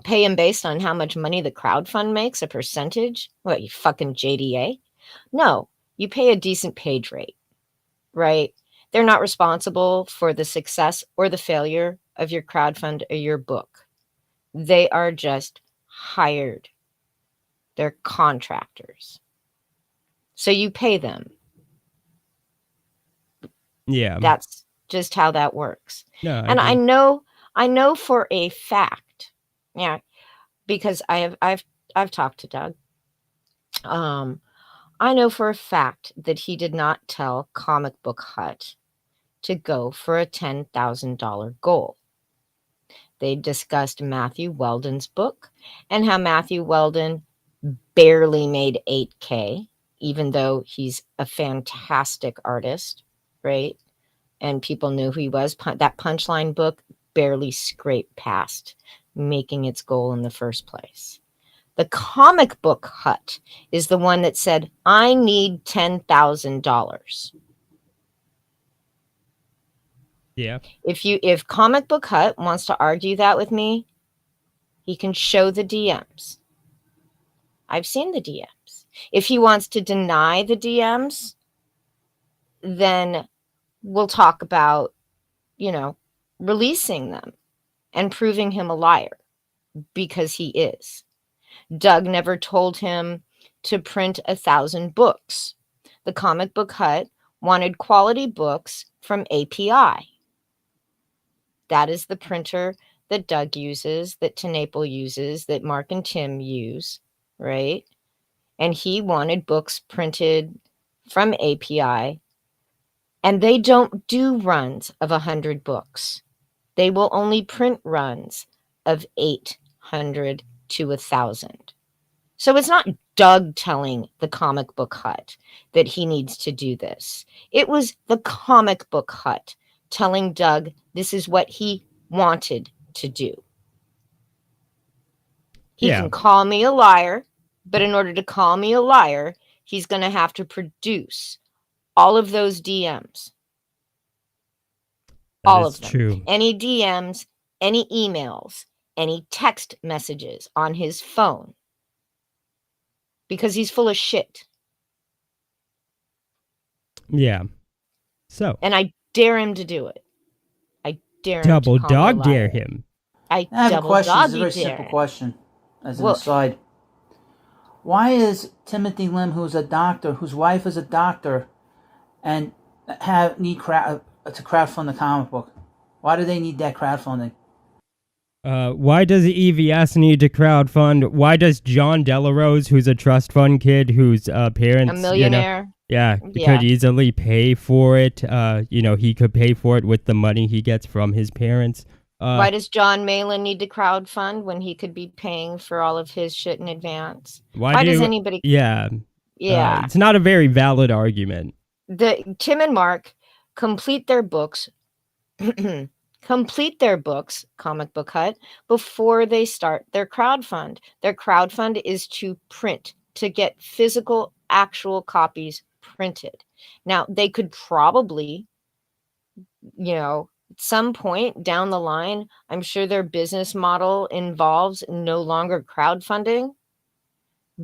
Pay them based on how much money the crowdfund makes, a percentage? What, you fucking JDA? No, you pay a decent page rate, right? They're not responsible for the success or the failure of your crowdfund or your book. They are just hired. They're contractors. So you pay them. Yeah. That's just how that works. No, And I know for a fact, yeah, because I've talked to Doug. I know for a fact that he did not tell Comic Book Hut to go for a $10,000 goal. They discussed Matthew Weldon's book and how Matthew Weldon barely made $8K, even though he's a fantastic artist, right? And people knew who he was. That Punchline book barely scraped past making its goal in the first place. The Comic Book Hut is the one that said, I need $10,000. Yeah. If Comic Book Hut wants to argue that with me, he can show the DMs. I've seen the DMs. If he wants to deny the DMs, then we'll talk about, releasing them and proving him a liar, because he is. Doug never told him to print 1,000 books. The Comic Book Hut wanted quality books from API. That is the printer that Doug uses, that Tenaple uses, that Mark and Tim use, right? And he wanted books printed from API. And they don't do runs of 100 books. They will only print runs of 800 to 1,000. So it's not Doug telling the Comic Book Hut that he needs to do this. It was the Comic Book Hut telling Doug this is what he wanted to do. He can call me a liar, but in order to call me a liar, he's going to have to produce all of those DMs. All of them. True. Any DMs, any emails, any text messages on his phone. Because he's full of shit. Yeah. So. And I dare him to do it. I dare him double to call dog me a liar. dare him. I have a double question. It's a doggy very dare simple him. question, as an aside. Why is Timothy Lim, who's a doctor, whose wife is a doctor, and need to crowdfund the comic book? Why do they need that crowdfunding? Why does EVS need to crowdfund? Why does John Delarose, who's a trust fund kid whose parents, A millionaire. yeah, Yeah. could easily pay for it? He could pay for it with the money he gets from his parents. Why does John Malin need to crowdfund when he could be paying for all of his shit in advance? Why does anybody? Yeah. Yeah. It's not a very valid argument. Tim and Mark complete their books. Complete their books, Comic Book Hut, before they start their crowdfund. Their crowdfund is to print, to get physical, actual copies printed. Now, they could probably, at some point down the line, I'm sure their business model involves no longer crowdfunding,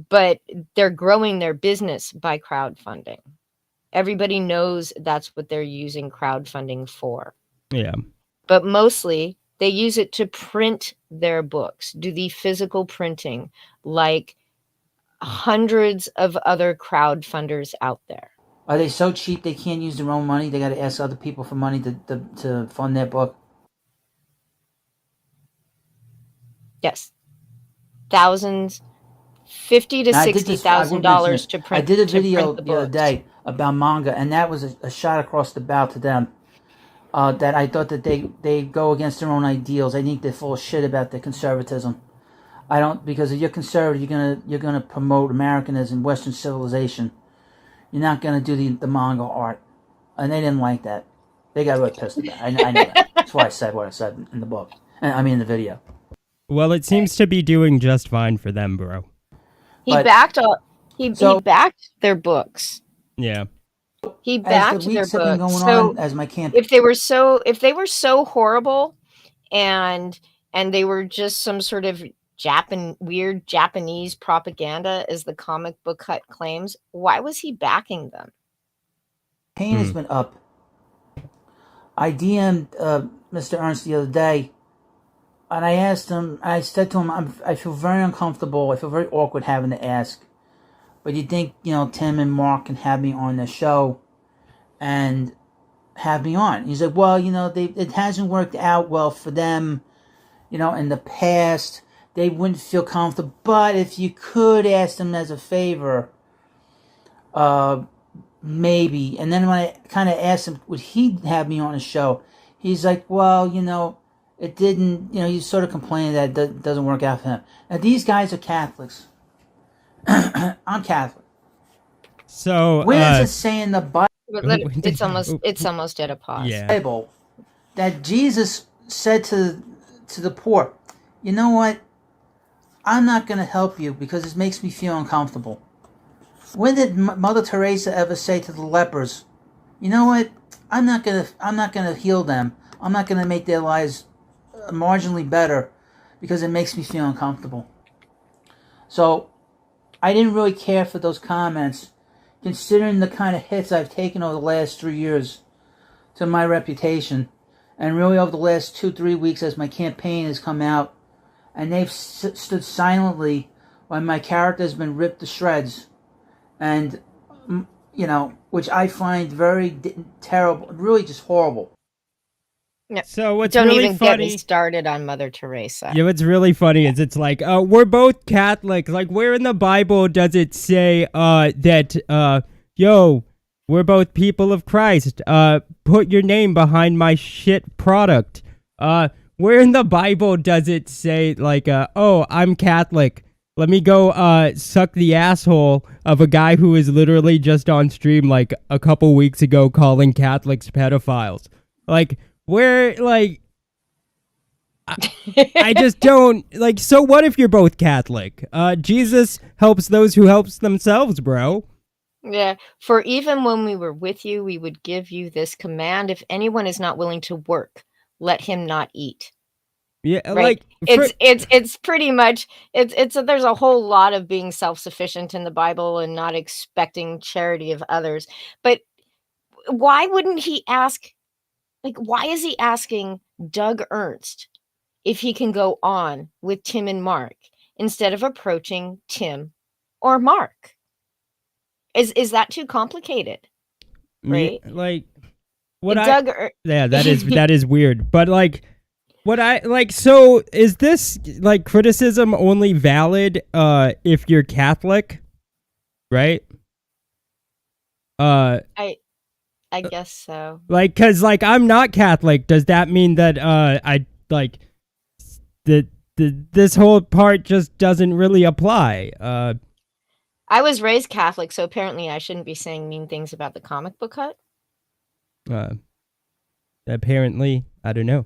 but they're growing their business by crowdfunding. Everybody knows that's what they're using crowdfunding for. Yeah. But mostly they use it to print their books, do the physical printing, like hundreds of other crowdfunders out there. Are they so cheap they can't use their own money? They got to ask other people for money to fund their book? Yes. Thousands, $50,000 to $60,000 to print. I did a video the the other day about manga, and that was a shot across the bow to them. That I thought that they go against their own ideals. I think they're full of shit about their conservatism. I don't, because if you're conservative, you're gonna promote Americanism, Western civilization. You're not gonna do the manga art, and they didn't like that. They got really pissed about it. I know that. That's why I said what I said in the book. In the video. Well, it seems to be doing just fine for them, bro. He backed their books. Yeah. He backed as the weeks their have been books. going on, as my campaign. If they were so horrible, and they were just some sort of weird Japanese propaganda, as the Comic Book Hut claims, why was he backing them? Pain has been up. I DM'd Mr. Ernst the other day, and I asked him. I said to him, I feel very uncomfortable. I feel very awkward having to ask. But you think, Tim and Mark can have me on the show and have me on? He's like, well, it hasn't worked out well for them, in the past. They wouldn't feel comfortable. But if you could ask them as a favor, maybe. And then when I kind of asked him, would he have me on a show? He's like, well, it didn't, he's sort of complaining that it doesn't work out for him. Now, these guys are Catholics. I'm Catholic. So where does it say in the Bible? It's almost at a pause. Yeah. Bible that Jesus said to the poor, you know what? I'm not going to help you because it makes me feel uncomfortable. When did Mother Teresa ever say to the lepers, you know what? I'm not gonna heal them. I'm not gonna make their lives marginally better because it makes me feel uncomfortable. So I didn't really care for those comments, considering the kind of hits I've taken over the last 3 years to my reputation, and really over the last 2-3 weeks as my campaign has come out, and they've stood silently when my character has been ripped to shreds, and which I find very terrible, really just horrible. No, so what's don't really even funny, get me started on Mother Teresa. Yeah, what's really funny is it's like, we're both Catholic. Like, where in the Bible does it say that we're both people of Christ? Put your name behind my shit product. Where in the Bible does it say I'm Catholic? Let me go suck the asshole of a guy who is literally just on stream like a couple weeks ago calling Catholics pedophiles. Like, where, I just don't, so what if you're both Catholic? Jesus helps those who helps themselves, bro. Yeah, for even when we were with you, we would give you this command: if anyone is not willing to work, let him not eat. Yeah, right. It's pretty much there's a whole lot of being self-sufficient in the Bible and not expecting charity of others. But why wouldn't he ask? Why is he asking Doug Ernst if he can go on with Tim and Mark instead of approaching Tim or Mark? Is that too complicated? Right? what Doug, yeah, that is weird. But like, what I like, so is this like criticism only valid if you're Catholic, right? I guess so. Like, cause like I'm not Catholic. Does that mean that I like that this whole part just doesn't really apply? I was raised Catholic, so apparently I shouldn't be saying mean things about the comic book hut. Apparently, I don't know.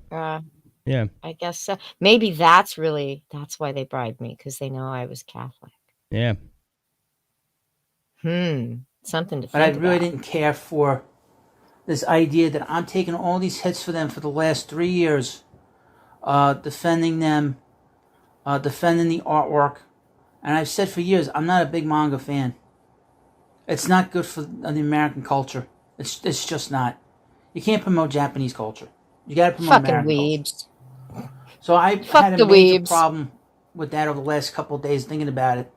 Yeah, I guess so. Maybe that's why they bribed me, because they know I was Catholic. yeah. Something to think But I really about. didn't care for this idea that I'm taking all these hits for them for the last 3 years, defending them, defending the artwork. And I've said for years, I'm not a big manga fan. It's not good for the American culture. It's just not. You can't promote Japanese culture. You got to promote Fucking American weebs. culture. So I Fuck had the a major weebs. problem with that over the last couple of days thinking about it.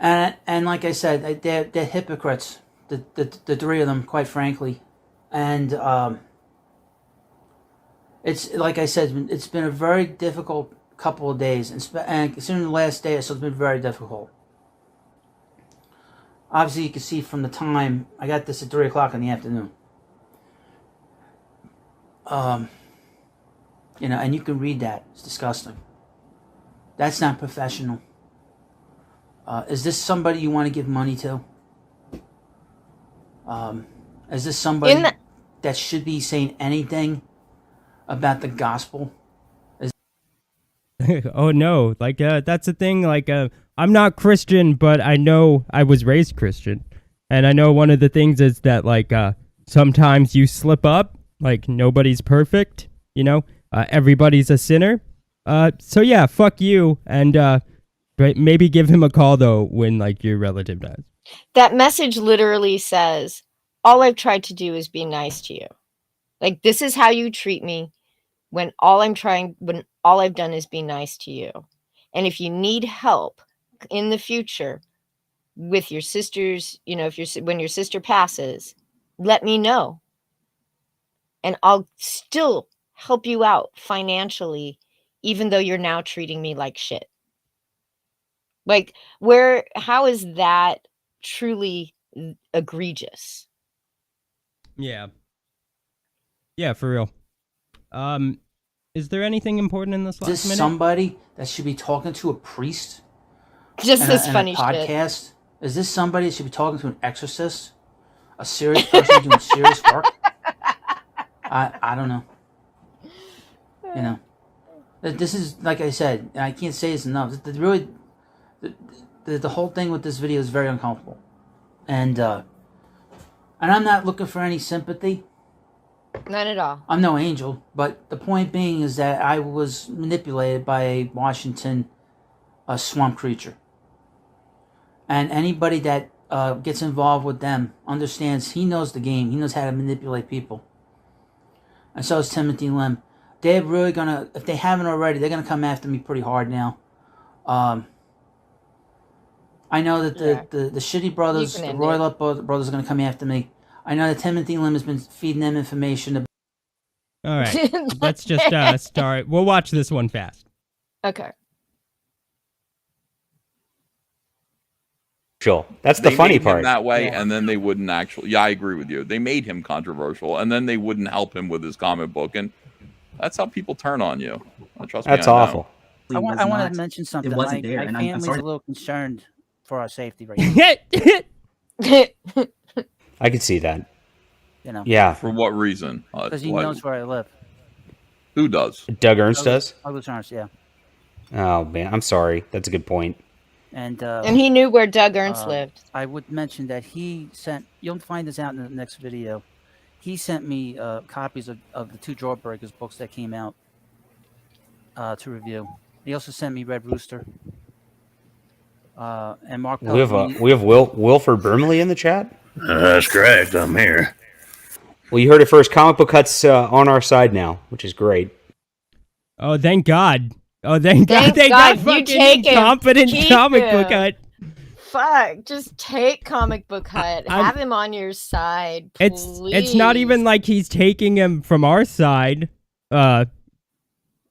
And like I said, they're hypocrites. The three of them, quite frankly. And it's like I said, it's been a very difficult couple of days, and considering the last day, so it's been very difficult. Obviously, you can see from the time I got this at 3 o'clock in the afternoon. And you can read that. It's disgusting. That's not professional. Is this somebody you want to give money to? Is this somebody that should be saying anything about the gospel? Oh no, like that's the thing. Like I'm not Christian, but I know I was raised Christian, and I know one of the things is that like sometimes you slip up. Like nobody's perfect, everybody's a sinner. So yeah, fuck you, and maybe give him a call though when like your relative dies. That message literally says, all I've tried to do is be nice to you. Like, this is how you treat me when all I've done is be nice to you. And if you need help in the future with your sisters, when your sister passes, let me know. And I'll still help you out financially, even though you're now treating me like shit. Like, how is that truly egregious? Yeah. Yeah, for real. Is there anything important in this last Is this minute? somebody that should be talking to a priest? Just this funny a podcast? shit. Is this somebody that should be talking to an exorcist? A serious person doing serious work? I don't know. This is, like I said, and I can't say this enough. The whole thing with this video is very uncomfortable. And I'm not looking for any sympathy. Not at all. I'm no angel, but the point being is that I was manipulated by a Washington swamp creature. And anybody that gets involved with them understands he knows the game. He knows how to manipulate people. And so is Timothy Lim. They're really gonna, if they haven't already, they're gonna come after me pretty hard now. I know that the Shitty Brothers, the Royal Up Brothers are gonna come after me. I know that Timothy Lim has been feeding them information. All right, let's just start. We'll watch this one fast. Okay. That's the funny part. Him that way, and then they wouldn't actually. Yeah, I agree with you. They made him controversial, and then they wouldn't help him with his comic book, and that's how people turn on you. Trust me, that's awful. I want to mention something. It wasn't there, my and family's I'm sorry. a little concerned for our safety right now. I could see that. Yeah. For what reason? Because he knows where I live. Who does? Doug Ernst does? Douglas Ernst, yeah. Oh, man. I'm sorry. That's a good point. And he knew where Doug Ernst lived. I would mention that he sent, you'll find this out in the next video, he sent me copies of the 2 Drawbreakers books that came out to review. He also sent me Red Rooster. And Mark Pellegrini. We have Wilford Brimley in the chat? That's correct. I'm here. Well, you heard it first. Comic Book Hut's on our side now, which is great. Oh, thank God. Oh, thank God. You take it. Competent Keep Comic it. Book Hut. fuck? Just take Comic Book Hut. Have him on your side, please. It's not even like he's taking him from our side.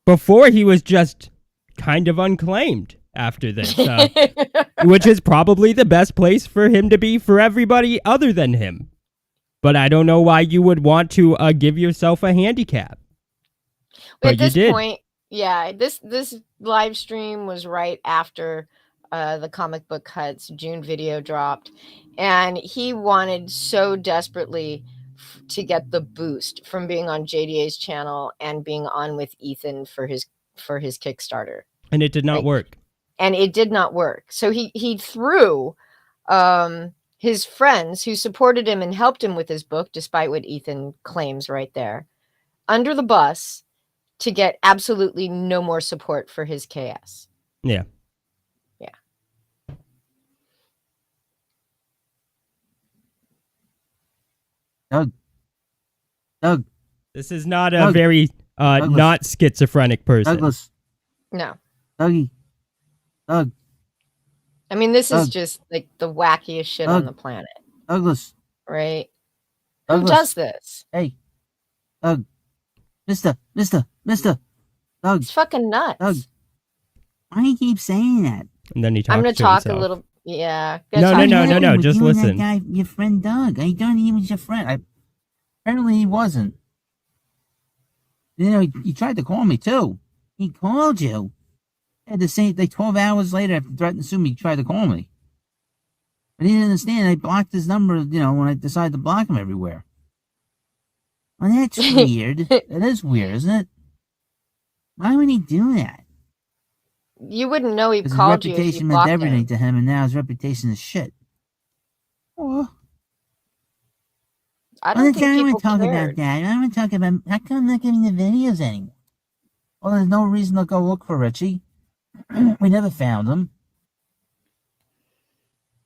Before he was just kind of unclaimed after this, which is probably the best place for him to be for everybody other than him. But I don't know why you would want to give yourself a handicap. But at this you did. point, yeah, this live stream was right after the Comic Book Hut's June video dropped, and he wanted so desperately to get the boost from being on JDA's channel and being on with Ethan for his Kickstarter, and it did not work. And it did not work. So he threw his friends who supported him and helped him with his book, despite what Ethan claims right there, under the bus to get absolutely no more support for his KS. Yeah. Yeah. Doug. This is not a very not schizophrenic person. Douglas. No. Dougie. Doug. I mean, this is just like the wackiest shit on the planet. Douglas. Right? Douglas. Who does this? Hey. Doug. Mister. Doug. It's fucking nuts. Doug. Why do you keep saying that? And then he talks I'm going to to talk himself. a little. Yeah. No. Just listen. That guy, your friend Doug. I thought he was your friend. Apparently he wasn't. You know, he tried to call me too. He called you. At the same, like 12 hours later, after threatening to sue me, he tried to call me. But he didn't understand. I blocked his number, you know, when I decided to block him everywhere. Well, that's weird. That is weird, isn't it? Why would he do that? You wouldn't know he called you. His reputation meant everything to him, and now his reputation is shit. Oh. I don't think people want to talk cared. about that. I want to talk about how come I'm not getting the videos anymore. Well, there's no reason to go look for Richie. We never found him.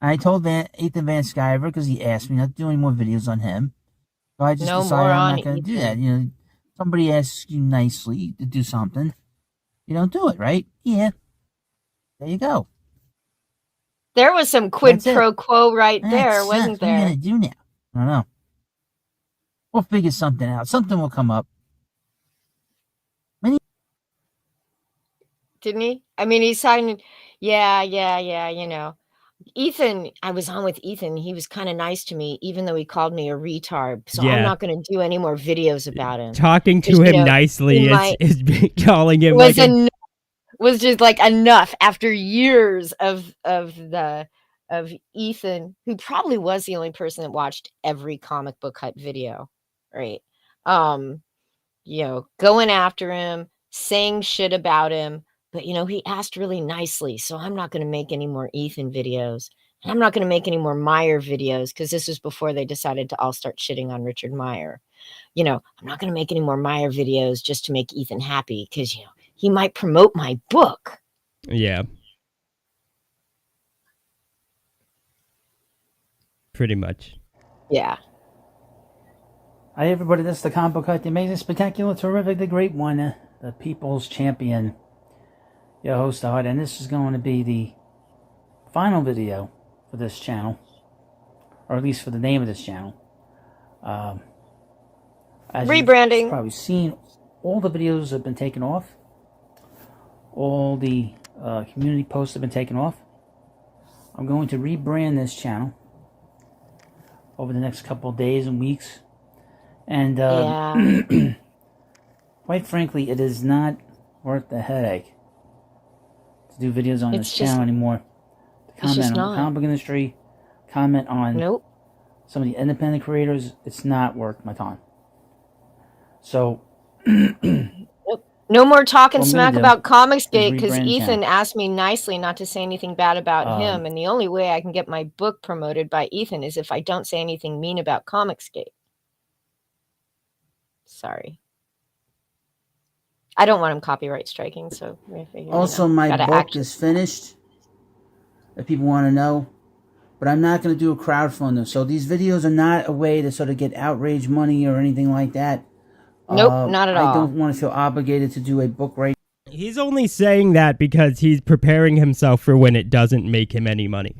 I told Ethan Van Sciver because he asked me not to do any more videos on him. So I just decided I'm not going to do that. You know, somebody asks you nicely to do something, you don't do it, right? Yeah. There you go. There was some quid pro quo right there, wasn't What are you there? going to do now? I don't know. We'll figure something out. Something will come up. Didn't he? I mean, he's talking, yeah, you know. Ethan, I was on with Ethan. He was kind of nice to me, even though he called me a retard. So I'm not going to do any more videos about him. Talking to him nicely is calling him was just like enough after years of Ethan, who probably was the only person that watched every Comic Book Hut video, right? You know, going after him, saying shit about him. But, you know, he asked really nicely, so I'm not going to make any more Ethan videos. And I'm not going to make any more Meyer videos because this was before they decided to all start shitting on Richard Meyer. You know, I'm not going to make any more Meyer videos just to make Ethan happy because, you know, he might promote my book. Yeah. Pretty much. Yeah. Hi, everybody. This is the Comic Book Hut, the amazing, spectacular, terrific, the great one, the people's champion. Your host, Hut, and this is going to be the final video for this channel, or at least for the name of this channel. As Rebranding. You've probably seen, all the videos have been taken off. All the community posts have been taken off. I'm going to rebrand this channel over the next couple of days and weeks. And quite frankly, it is not worth the headache to do videos on this channel anymore. To comment on the comic book industry, comment on some of the independent creators, it's not worth my time. So, no more talking smack about comicsgate because Ethan channel. asked me nicely not to say anything bad about him, and the only way I can get my book promoted by Ethan is if I don't say anything mean about comicsgate. Sorry. I don't want him copyright striking, so also, my book is finished. If people want to know, but I'm not going to do a crowdfunder. So these videos are not a way to sort of get outrage money or anything like that. Nope, not at all. I don't want to feel obligated to do a book right. He's only saying that because he's preparing himself for when it doesn't make him any money.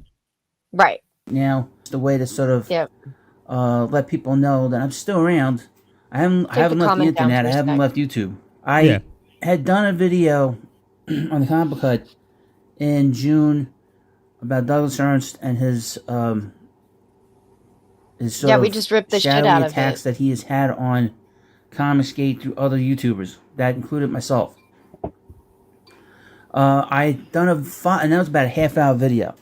Right. Now it's the way to sort of Yep. let people know that I'm still around. I haven't Take the left the comment down internet. for I a haven't sec. left YouTube. I Yeah. had done a video on the comic book hut in June about Douglas Ernst and his sort Yeah, of we just ripped the shit shadowy out of attacks it. that he has had on comicsgate through other YouTubers. That included myself. I done and that was about a half-hour video,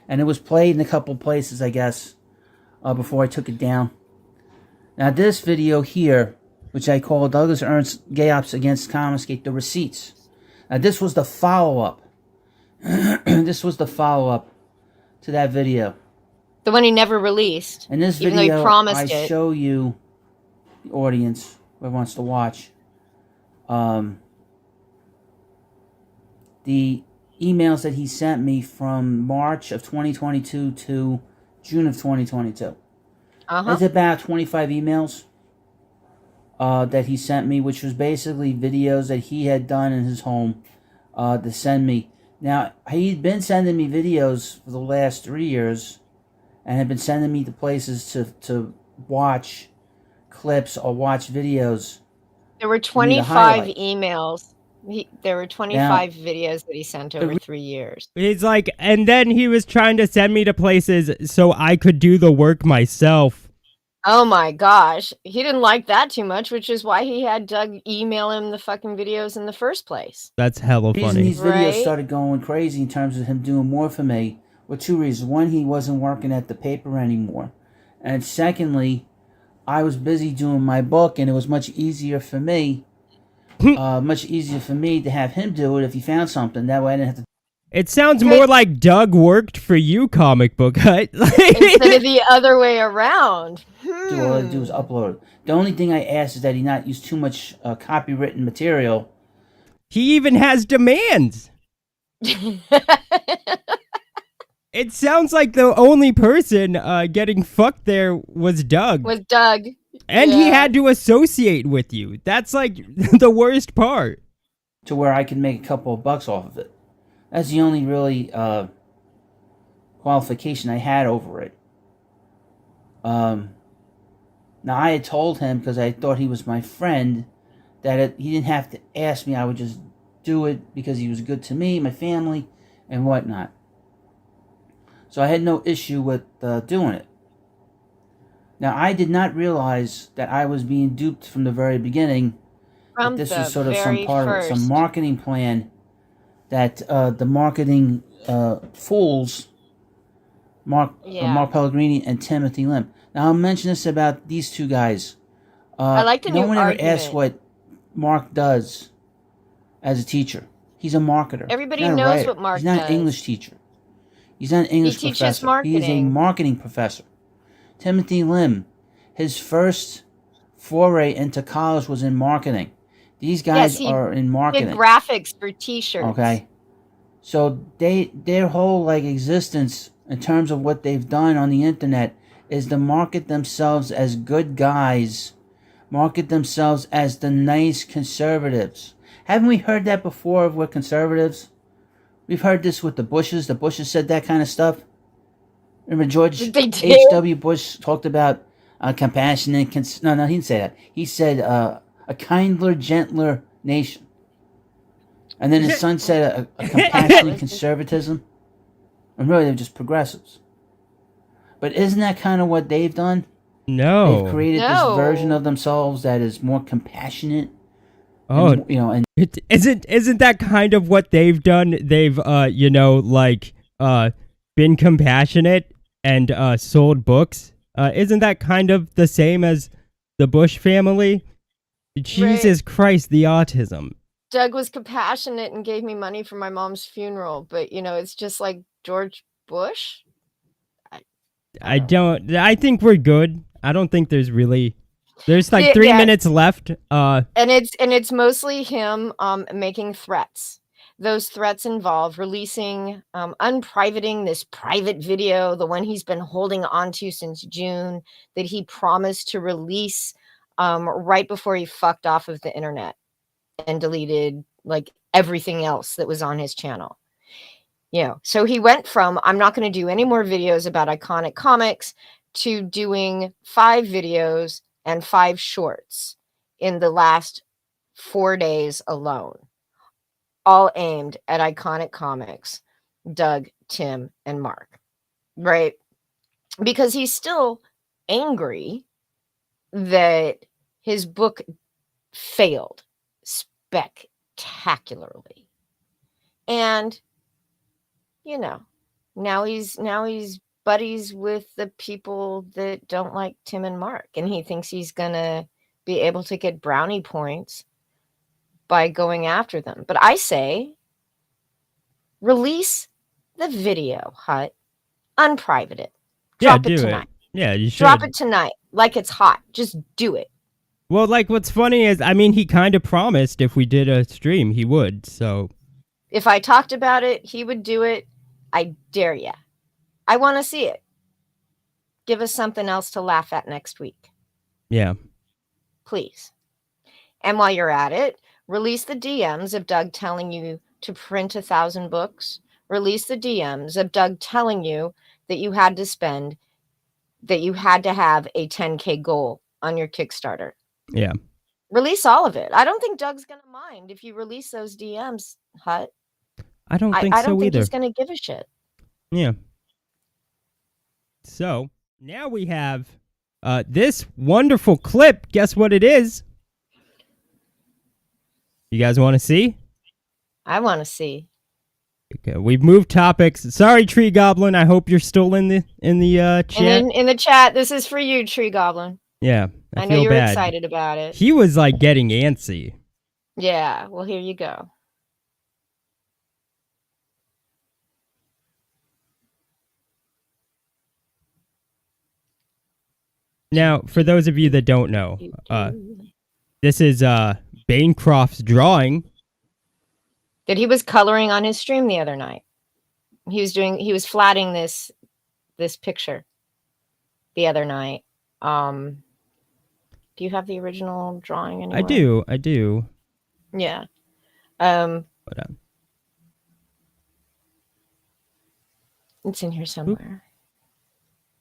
and it was played in a couple places, I guess, before I took it down. Now this video here, which I call Douglas Ernst Gay Ops Against Comicsgate, the receipts. Now this was the follow-up. This was the follow-up to that video. The one he never released. In this even though he video, promised I it. show you, the audience, whoever wants to watch, the emails that he sent me from March of 2022 to June of 2022. It's about 25 emails that he sent me, which was basically videos that he had done in his home to send me. Now, he'd been sending me videos for the last 3 years and had been sending me to places to watch clips or watch videos. There were for me to 25 highlight. emails. There were 25 videos that he sent over 3 years. He's like, and then he was trying to send me to places so I could do the work myself. Oh my gosh. He didn't like that too much, which is why he had Doug email him the fucking videos in the first place. That's hella The reason funny. these videos Right? started going crazy in terms of him doing more for me were two reasons. One, he wasn't working at the paper anymore. And secondly, I was busy doing my book, and it was much easier for me to have him do it if he found something. That way I didn't have to It sounds more like Doug worked for you, Comic Book Hut. Instead of the other way around. do. All I do is upload it. The only thing I ask is that he not use too much copywritten material. He even has demands. It sounds like the only person getting fucked there was Doug. With Doug. And he Yeah. had to associate with you. That's like the worst part. To where I can make a couple of bucks off of it. That's the only really qualification I had over it. Now I had told him, because I thought he was my friend, that he didn't have to ask me. I would just do it because he was good to me, my family, and whatnot. So I had no issue with doing it. Now I did not realize that I was being duped from the very beginning. From That this the was sort of some very part first. of it, some marketing plan that the marketing fools, Mark Pellegrini and Timothy Lim. Now I'll mention this about these two guys. I like the no new one ever argument. asks what Mark does as a teacher. He's a marketer. Everybody He's not a knows writer. what Mark He's not does. an English teacher. He's not an English teaches professor. He is a marketing. marketing professor. Timothy Lim, his first foray into college was in marketing. These guys he are in marketing. Did graphics for t-shirts. Okay. So their whole existence in terms of what they've done on the internet is to market themselves as good guys, market themselves as the nice conservatives. Haven't we heard that before? We're conservatives. We've heard this with the Bushes. The Bushes said that kind of stuff. Remember George H.W. Bush talked about compassionate. No, he didn't say that. He said a kinder, gentler nation. And then his son said a compassionate conservatism. And really, they're just progressives. But isn't that kind of what they've done? No. They've created this version of themselves that is more compassionate. Oh, and isn't that kind of what they've done? They've been compassionate and sold books. Isn't that kind of the same as the Bush family? Jesus Christ, the autism. Doug was compassionate and gave me money for my mom's funeral, but it's just like George Bush. I think we're good. I don't think there's like 3 minutes left. And it's mostly him making threats. Those threats involve releasing, unprivating this private video, the one he's been holding onto since June, that he promised to release right before he fucked off of the internet and deleted everything else that was on his channel. So he went from, I'm not going to do any more videos about iconic comics, to doing 5 videos and 5 shorts in the last 4 days alone, all aimed at iconic comics, Doug, Tim, and Mark, right? Because he's still angry that his book failed spectacularly. And now he's buddies with the people that don't like Tim and Mark, and he thinks he's gonna be able to get brownie points by going after them. But I say, release the video, Hut. Unprivate it. Drop it tonight. Yeah, you should. Drop it tonight like it's hot. Just do it. Well, like, what's funny is, I mean, he kind of promised if we did a stream, he would, so. If I talked about it, he would do it. I dare ya. I want to see it. Give us something else to laugh at next week. Yeah. Please. And while you're at it, release the DMs of Doug telling you to print 1,000 books. Release the DMs of Doug telling you that you had to have a 10K goal on your Kickstarter. Yeah. Release all of it. I don't think Doug's going to mind if you release those DMs, Hut. I don't think I so don't think either. he's going to give a shit. Yeah. So, now we have this wonderful clip. Guess what it is? You guys want to see? I want to see. Okay, we've moved topics. Sorry, Tree Goblin. I hope you're still in the chat. And in the chat, this is for you, Tree Goblin. Yeah, I know feel you're bad. excited about it. He was like getting antsy. Yeah, well, here you go. Now, for those of you that don't know, this is Bancroft's drawing That he was coloring on his stream the other night. He was flatting this picture the other night. Do you have the original drawing anywhere? I do. Yeah. It's in here somewhere.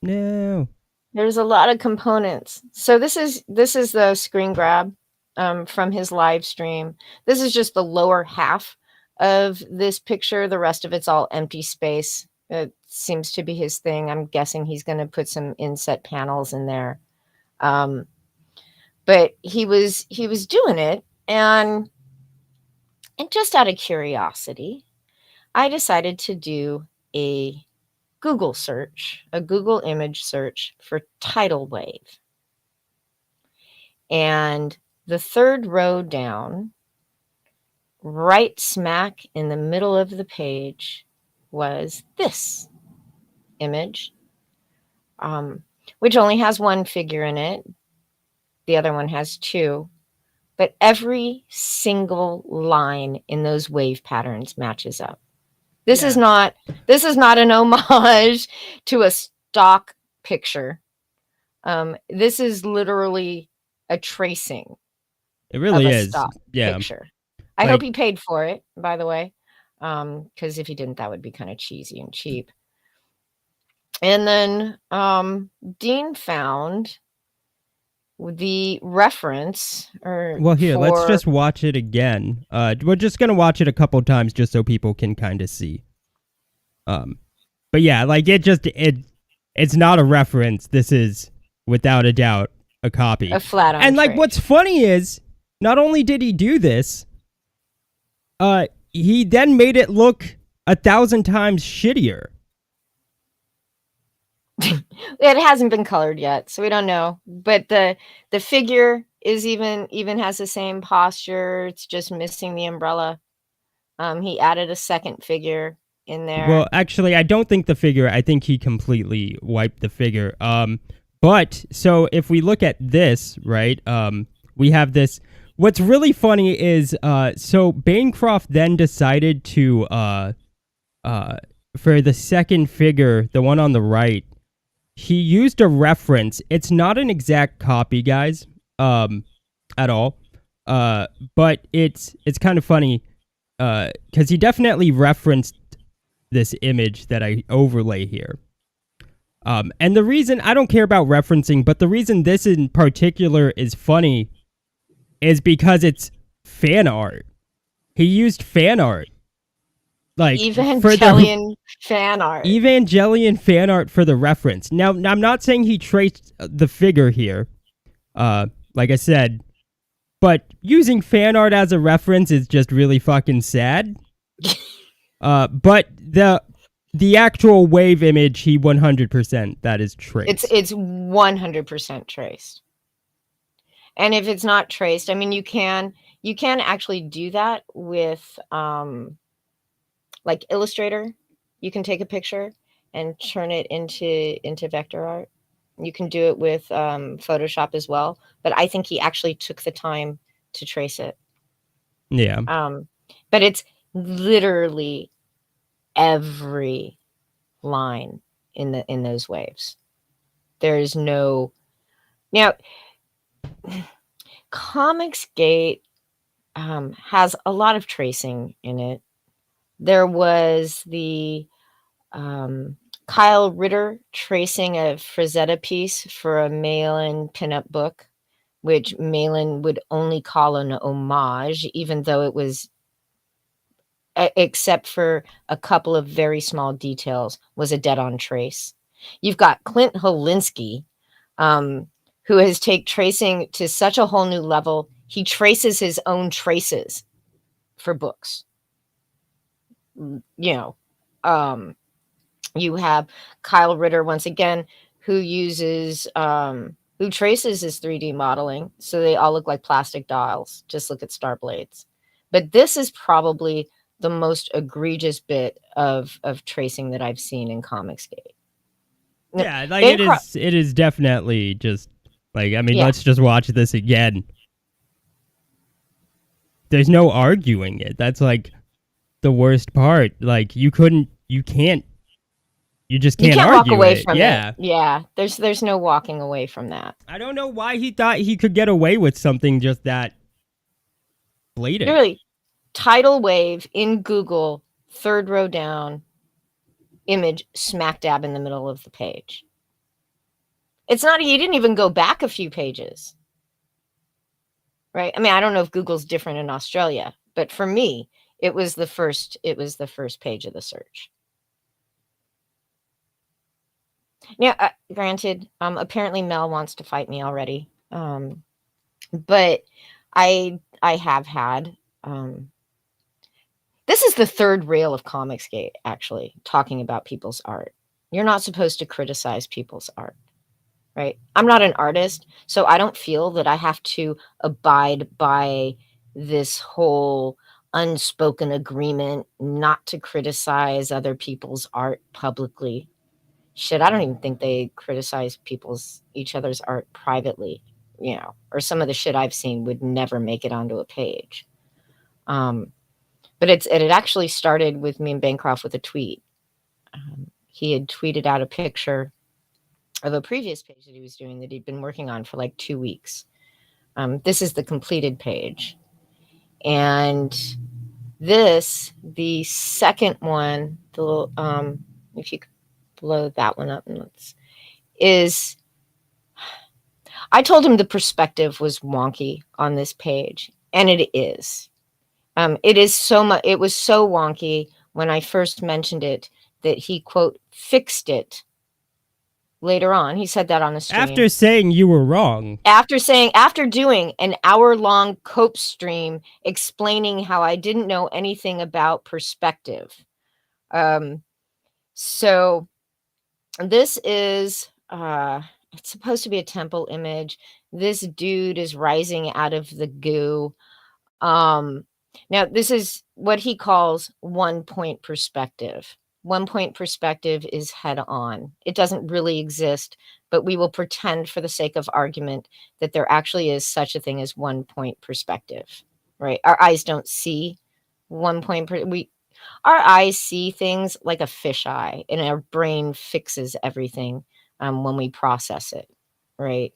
No. There's a lot of components. So this is the screen grab from his live stream. This is just the lower half of this picture. The rest of it's all empty space. It seems to be his thing. I'm guessing he's going to put some inset panels in there. But he was doing it, and just out of curiosity, I decided to do a Google search, a Google image search for tidal wave. And the third row down, right smack in the middle of the page, was this image, which only has one figure in it. The other one has 2. But every single line in those wave patterns matches up. This is not an homage to a stock picture. This is literally a tracing. It really of a is. stock Yeah. picture. I hope he paid for it, by the way, because if he didn't, that would be kind of cheesy and cheap. And then Dean found the reference. Let's just watch it again. We're just gonna watch it a couple times just so people can kind of see. But yeah, like it's not a reference. This is without a doubt a copy. A flat on And like, trade. what's funny is, not only did he do this, he then made it look 1,000 times shittier. It hasn't been colored yet, so we don't know. But the figure is even has the same posture. It's just missing the umbrella. He added a second figure in there. Well, actually, I don't think the figure. I think he completely wiped the figure. But so if we look at this, right? We have this. What's really funny is, so Bancroft then decided to, for the second figure, the one on the right, he used a reference. It's not an exact copy, guys, at all. But it's kind of funny, because he definitely referenced this image that I overlay here. And the reason I don't care about referencing, but the reason this in particular is funny is because it's fan art. He used fan art. Like Evangelion fan art. Evangelion fan art for the reference. Now, I'm not saying he traced the figure here, like I said, but using fan art as a reference is just really fucking sad. But the actual wave image, he 100% that is traced. It's 100% traced. And if it's not traced, I mean, you can actually do that with like Illustrator. You can take a picture and turn it into vector art. You can do it with Photoshop as well, but I think he actually took the time to trace it. Yeah. But it's literally every line in those waves. There is no now. comicsgate has a lot of tracing in it. There was the Kyle Ritter tracing a Frazetta piece for a Malin pinup book, which Malin would only call an homage, even though it was, except for a couple of very small details, was a dead-on trace. You've got Clint Holinsky, who has taken tracing to such a whole new level. He traces his own traces for books. You know, you have Kyle Ritter once again, who uses who traces his 3D modeling, so they all look like plastic dolls. Just look at Starblades. But this is probably the most egregious bit of tracing that I've seen in comicsgate. Yeah, like it is definitely just like, I mean, let's just watch this again. There's no arguing it. That's like the worst part. Like you just can't walk away from it. it. Yeah, there's no walking away from that. I don't know why he thought he could get away with something just that blatant. Really, tidal wave in Google, third row down, image smack dab in the middle of the page. It's not, he didn't even go back a few pages. Right? I mean, I don't know if Google's different in Australia, but for me, it was the first page of the search. Yeah, granted, apparently Mel wants to fight me already. But I have had this is the third rail of comicsgate, actually, talking about people's art. You're not supposed to criticize people's art. Right? I'm not an artist, so I don't feel that I have to abide by this whole unspoken agreement not to criticize other people's art publicly. Shit, I don't even think they criticize each other's art privately, you know, or some of the shit I've seen would never make it onto a page. But it had actually started with me and Bancroft with a tweet. He had tweeted out a picture of a previous page that he was doing that he'd been working on for like 2 weeks. This is the completed page. And this, the second one, the little, if you could blow that one up, and I told him the perspective was wonky on this page, and it is. It is so much. It was so wonky when I first mentioned it that he, quote, fixed it later on. He said that on a stream. After saying you were wrong. After doing an hour-long cope stream explaining how I didn't know anything about perspective. So this is, it's supposed to be a temple image. This dude is rising out of the goo. Now this is what he calls 1-point perspective. 1-point perspective is head on. It doesn't really exist, but we will pretend for the sake of argument that there actually is such a thing as 1-point perspective, right? Our eyes don't see 1-point. Our eyes see things like a fisheye, and our brain fixes everything when we process it, right?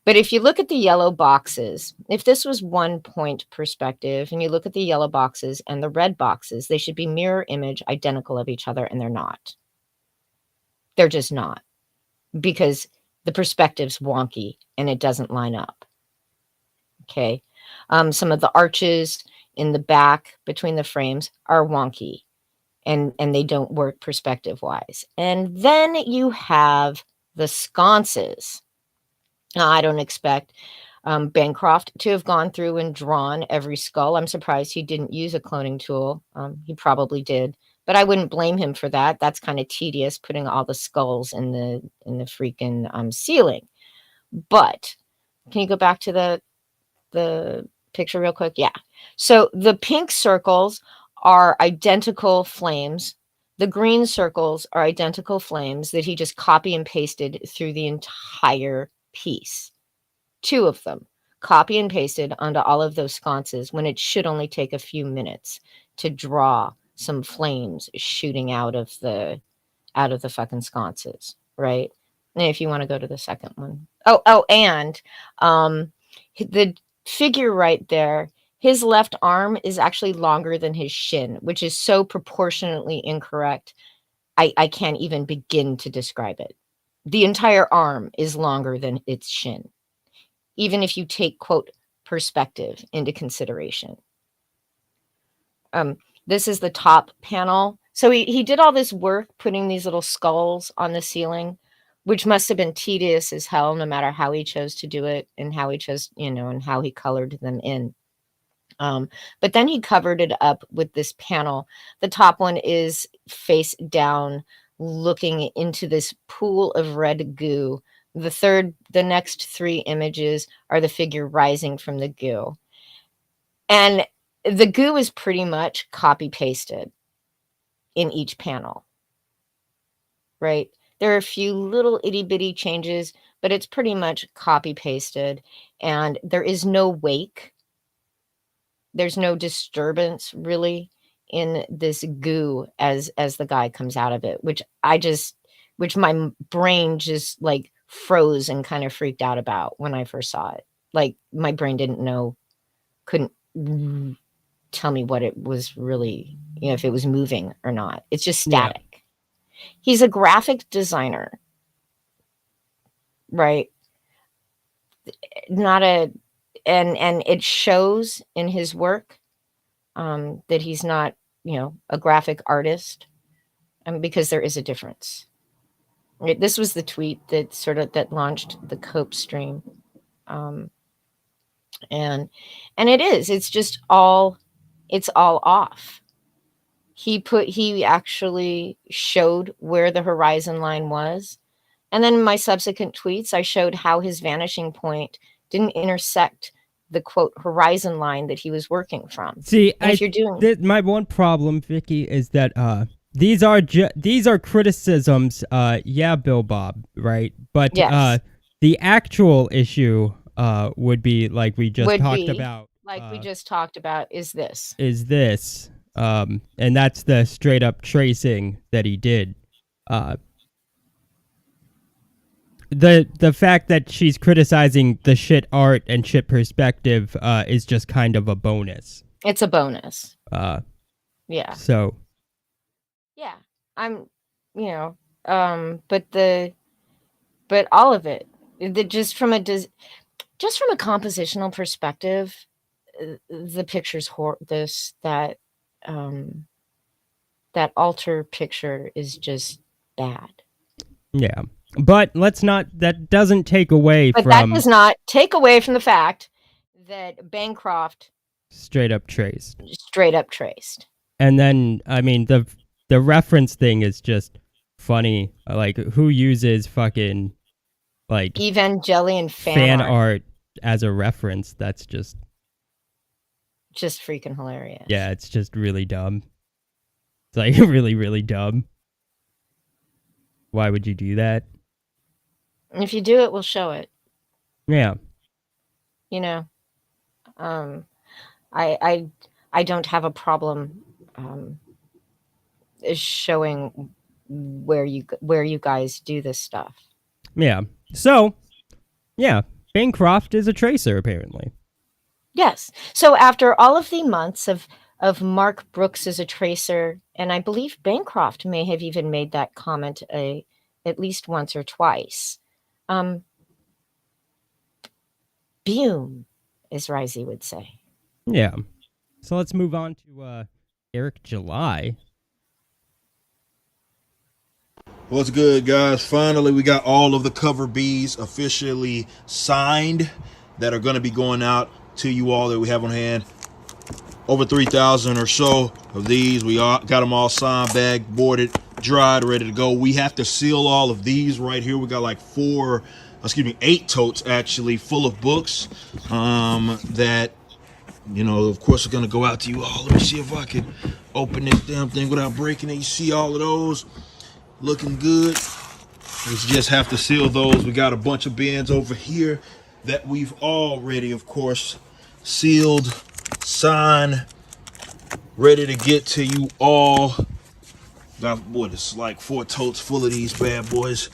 But if you look at the yellow boxes, if this was 1-point perspective and you look at the yellow boxes and the red boxes, they should be mirror image identical of each other, and they're not. They're just not, because the perspective's wonky and it doesn't line up. Okay. Some of the arches in the back between the frames are wonky, and they don't work perspective wise. And then you have the sconces. Now, I don't expect Bancroft to have gone through and drawn every skull. I'm surprised he didn't use a cloning tool. He probably did, but I wouldn't blame him for that. That's kind of tedious, putting all the skulls in the freaking ceiling. But can you go back to the picture real quick? Yeah. So the pink circles are identical flames. The green circles are identical flames that he just copy and pasted through the entire piece. 2 of them copy and pasted onto all of those sconces when it should only take a few minutes to draw some flames shooting out of the fucking sconces, right? And if you want to go to the second one. And the figure right there, his left arm is actually longer than his shin, which is so proportionately incorrect. I can't even begin to describe it. The entire arm is longer than its shin, even if you take, quote, perspective into consideration. This is the top panel. So he did all this work putting these little skulls on the ceiling, which must have been tedious as hell, no matter how he chose to do it and how he chose, and how he colored them in. But then he covered it up with this panel. The top one is face down, looking into this pool of red goo. The next 3 images are the figure rising from the goo. And the goo is pretty much copy pasted in each panel, right? There are a few little itty bitty changes, but it's pretty much copy pasted, and there is no wake. There's no disturbance really in this goo as the guy comes out of it, which my brain just like froze and kind of freaked out about when I first saw it. Like, my brain couldn't tell me what it was really, if it was moving or not. It's just static. Yeah. He's a graphic designer, right? And it shows in his work that he's not, a graphic artist, because there is a difference. This was the tweet that launched the Cope stream. And it's just it's all off. He actually showed where the horizon line was. And then in my subsequent tweets, I showed how his vanishing point didn't intersect the, quote, horizon line that he was working from. See, my one problem, Vicky, is that these are criticisms. Yeah, Bill Bob, right? But yes. The actual issue would be like we just talked about. Like we just talked about is this. And that's the straight up tracing that he did. The fact that she's criticizing the shit art and shit perspective is just kind of a bonus. It's a bonus. Yeah. So. Yeah, I'm, but all of it, just from a compositional perspective, the picture's that altar picture is just bad. Yeah. But that doesn't take away from... But that does not take away from the fact that Bancroft... Straight up traced. And then, I mean, the reference thing is just funny. Like, who uses fucking, like... Evangelion fan art as a reference? That's just freaking hilarious. Yeah, it's just really dumb. It's like, really, really dumb. Why would you do that? If you do it, we'll show it. Yeah. I don't have a problem showing where you guys do this stuff. Yeah. So, yeah, Bancroft is a tracer, apparently. Yes. So after all of the months of Mark Brooks as a tracer, and I believe Bancroft may have even made that comment at least once or twice. Boom, as Risey would say. Yeah. So let's move on to Eric July. What's good, guys? Finally, we got all of the cover Bs officially signed that are going to be going out to you all that we have on hand. Over 3,000 or so of these. We got them all signed, bagged, boarded, dried, ready to go. We have to seal all of these right here. We got like 8 totes actually full of books that, you know, of course, are going to go out to you all. Let me see if I can open this damn thing without breaking it. You see all of those looking good. We just have to seal those. We got a bunch of bins over here that we've already, of course, sealed, signed, ready to get to you all. Got what, it's like 4 totes full of these bad boys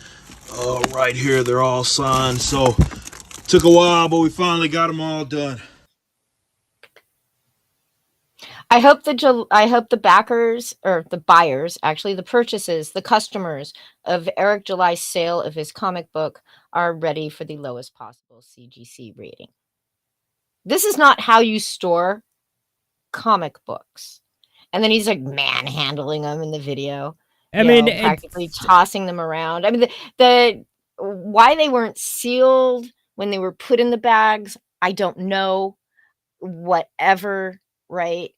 right here. They're all signed. So took a while, but we finally got them all done. I hope the backers, or the buyers, actually the purchases, the customers of Eric July's sale of his comic book are ready for the lowest possible CGC rating. This is not how you store comic books. And then he's like manhandling them in the video. I mean, practically tossing them around. I mean, the why they weren't sealed when they were put in the bags, I don't know. Whatever, right?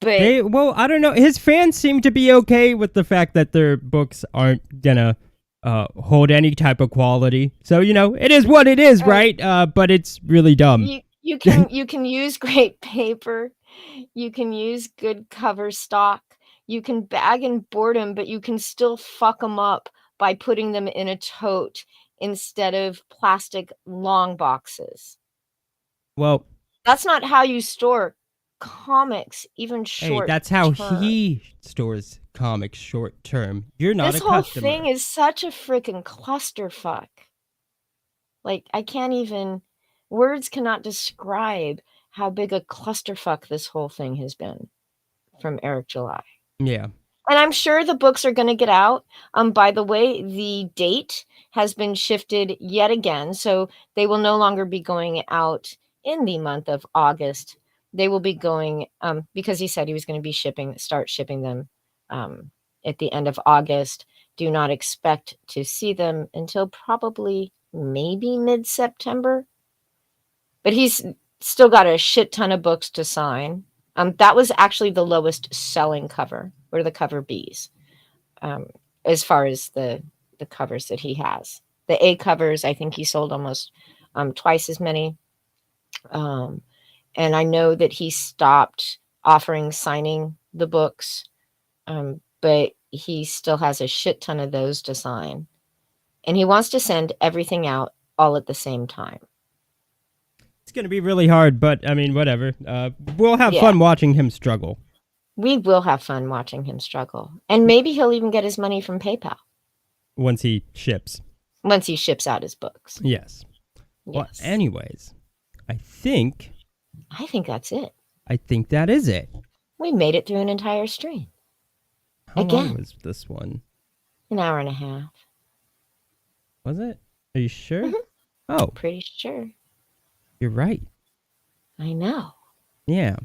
But I don't know. His fans seem to be okay with the fact that their books aren't gonna hold any type of quality. So, you know, it is what it is, right? But it's really dumb. You can use great paper. You can use good cover stock. You can bag and board them, but you can still fuck them up by putting them in a tote instead of plastic long boxes. Well, that's not how you store comics, even short. Hey, that's how term. he stores comics short term. You're not this a customer. This whole thing is such a freaking clusterfuck. Like, I can't even, words cannot describe how big a clusterfuck this whole thing has been from Eric July. Yeah. And I'm sure the books are going to get out. By the way, the date has been shifted yet again. So they will no longer be going out in the month of August. They will be going, because he said he was going to be start shipping them at the end of August. Do not expect to see them until probably maybe mid-September. But he's still got a shit ton of books to sign. That was actually the lowest selling cover, or the cover Bs, as far as the covers that he has. The A covers, I think he sold almost twice as many. And I know that he stopped offering signing the books, but he still has a shit ton of those to sign. And he wants to send everything out all at the same time. It's going to be really hard, but I mean, whatever. We'll have fun watching him struggle. We will have fun watching him struggle. And maybe he'll even get his money from PayPal. Once he ships. Once he ships out his books. Yes. Well, anyways, I think that's it. I think that is it. We made it through an entire stream. How long was this one? An hour and a half. Was it? Are you sure? Mm-hmm. Oh. Pretty sure. You're right. I know. Yeah.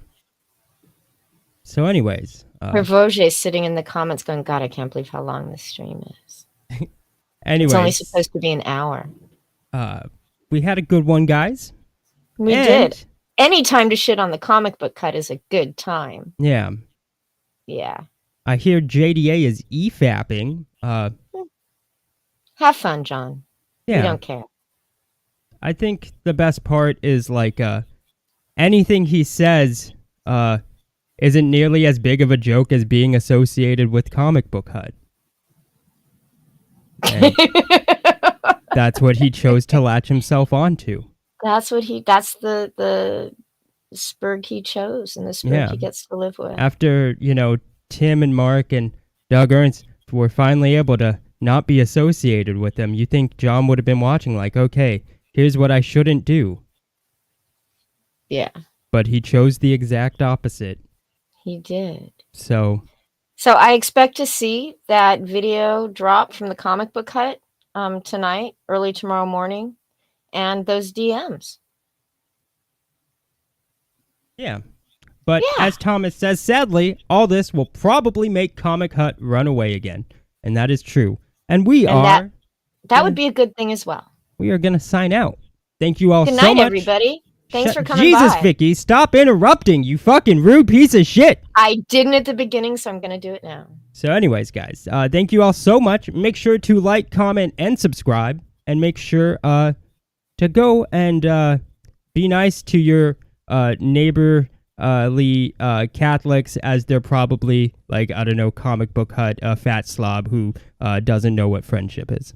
So anyways. Hervoge's sitting in the comments going, God, I can't believe how long this stream is. Anyways. It's only supposed to be an hour. We had a good one, guys. We did. Any time to shit on the comic book cut is a good time. Yeah. Yeah. I hear JDA is EFAPing. Have fun, John. Yeah. We don't care. I think the best part is like anything he says isn't nearly as big of a joke as being associated with Comic Book Hut. And that's what he chose to latch himself onto. That's the spurg he chose, and the spurg he gets to live with. After, Tim and Mark and Doug Ernst were finally able to not be associated with them, you think John would have been watching like, okay, here's what I shouldn't do. Yeah, But he chose the exact opposite. he did. So I expect to see that video drop from the comic book hut tonight, early tomorrow morning, and those DMs. yeah. But Yeah. as Thomas says, sadly, all this will probably make Comic Hut run away again. And that is true. And that would be a good thing as well. we are going to sign out. Thank you all Good so night, much. everybody. Thanks for coming Jesus, by. Vicky, stop interrupting, you fucking rude piece of shit. I didn't at the beginning, so I'm going to do it now. So anyways, guys, thank you all so much. Make sure to like, comment, and subscribe. And make sure to go and be nice to your neighborly Catholics, as they're probably, like, I don't know, Comic Book Hut fat slob who doesn't know what friendship is.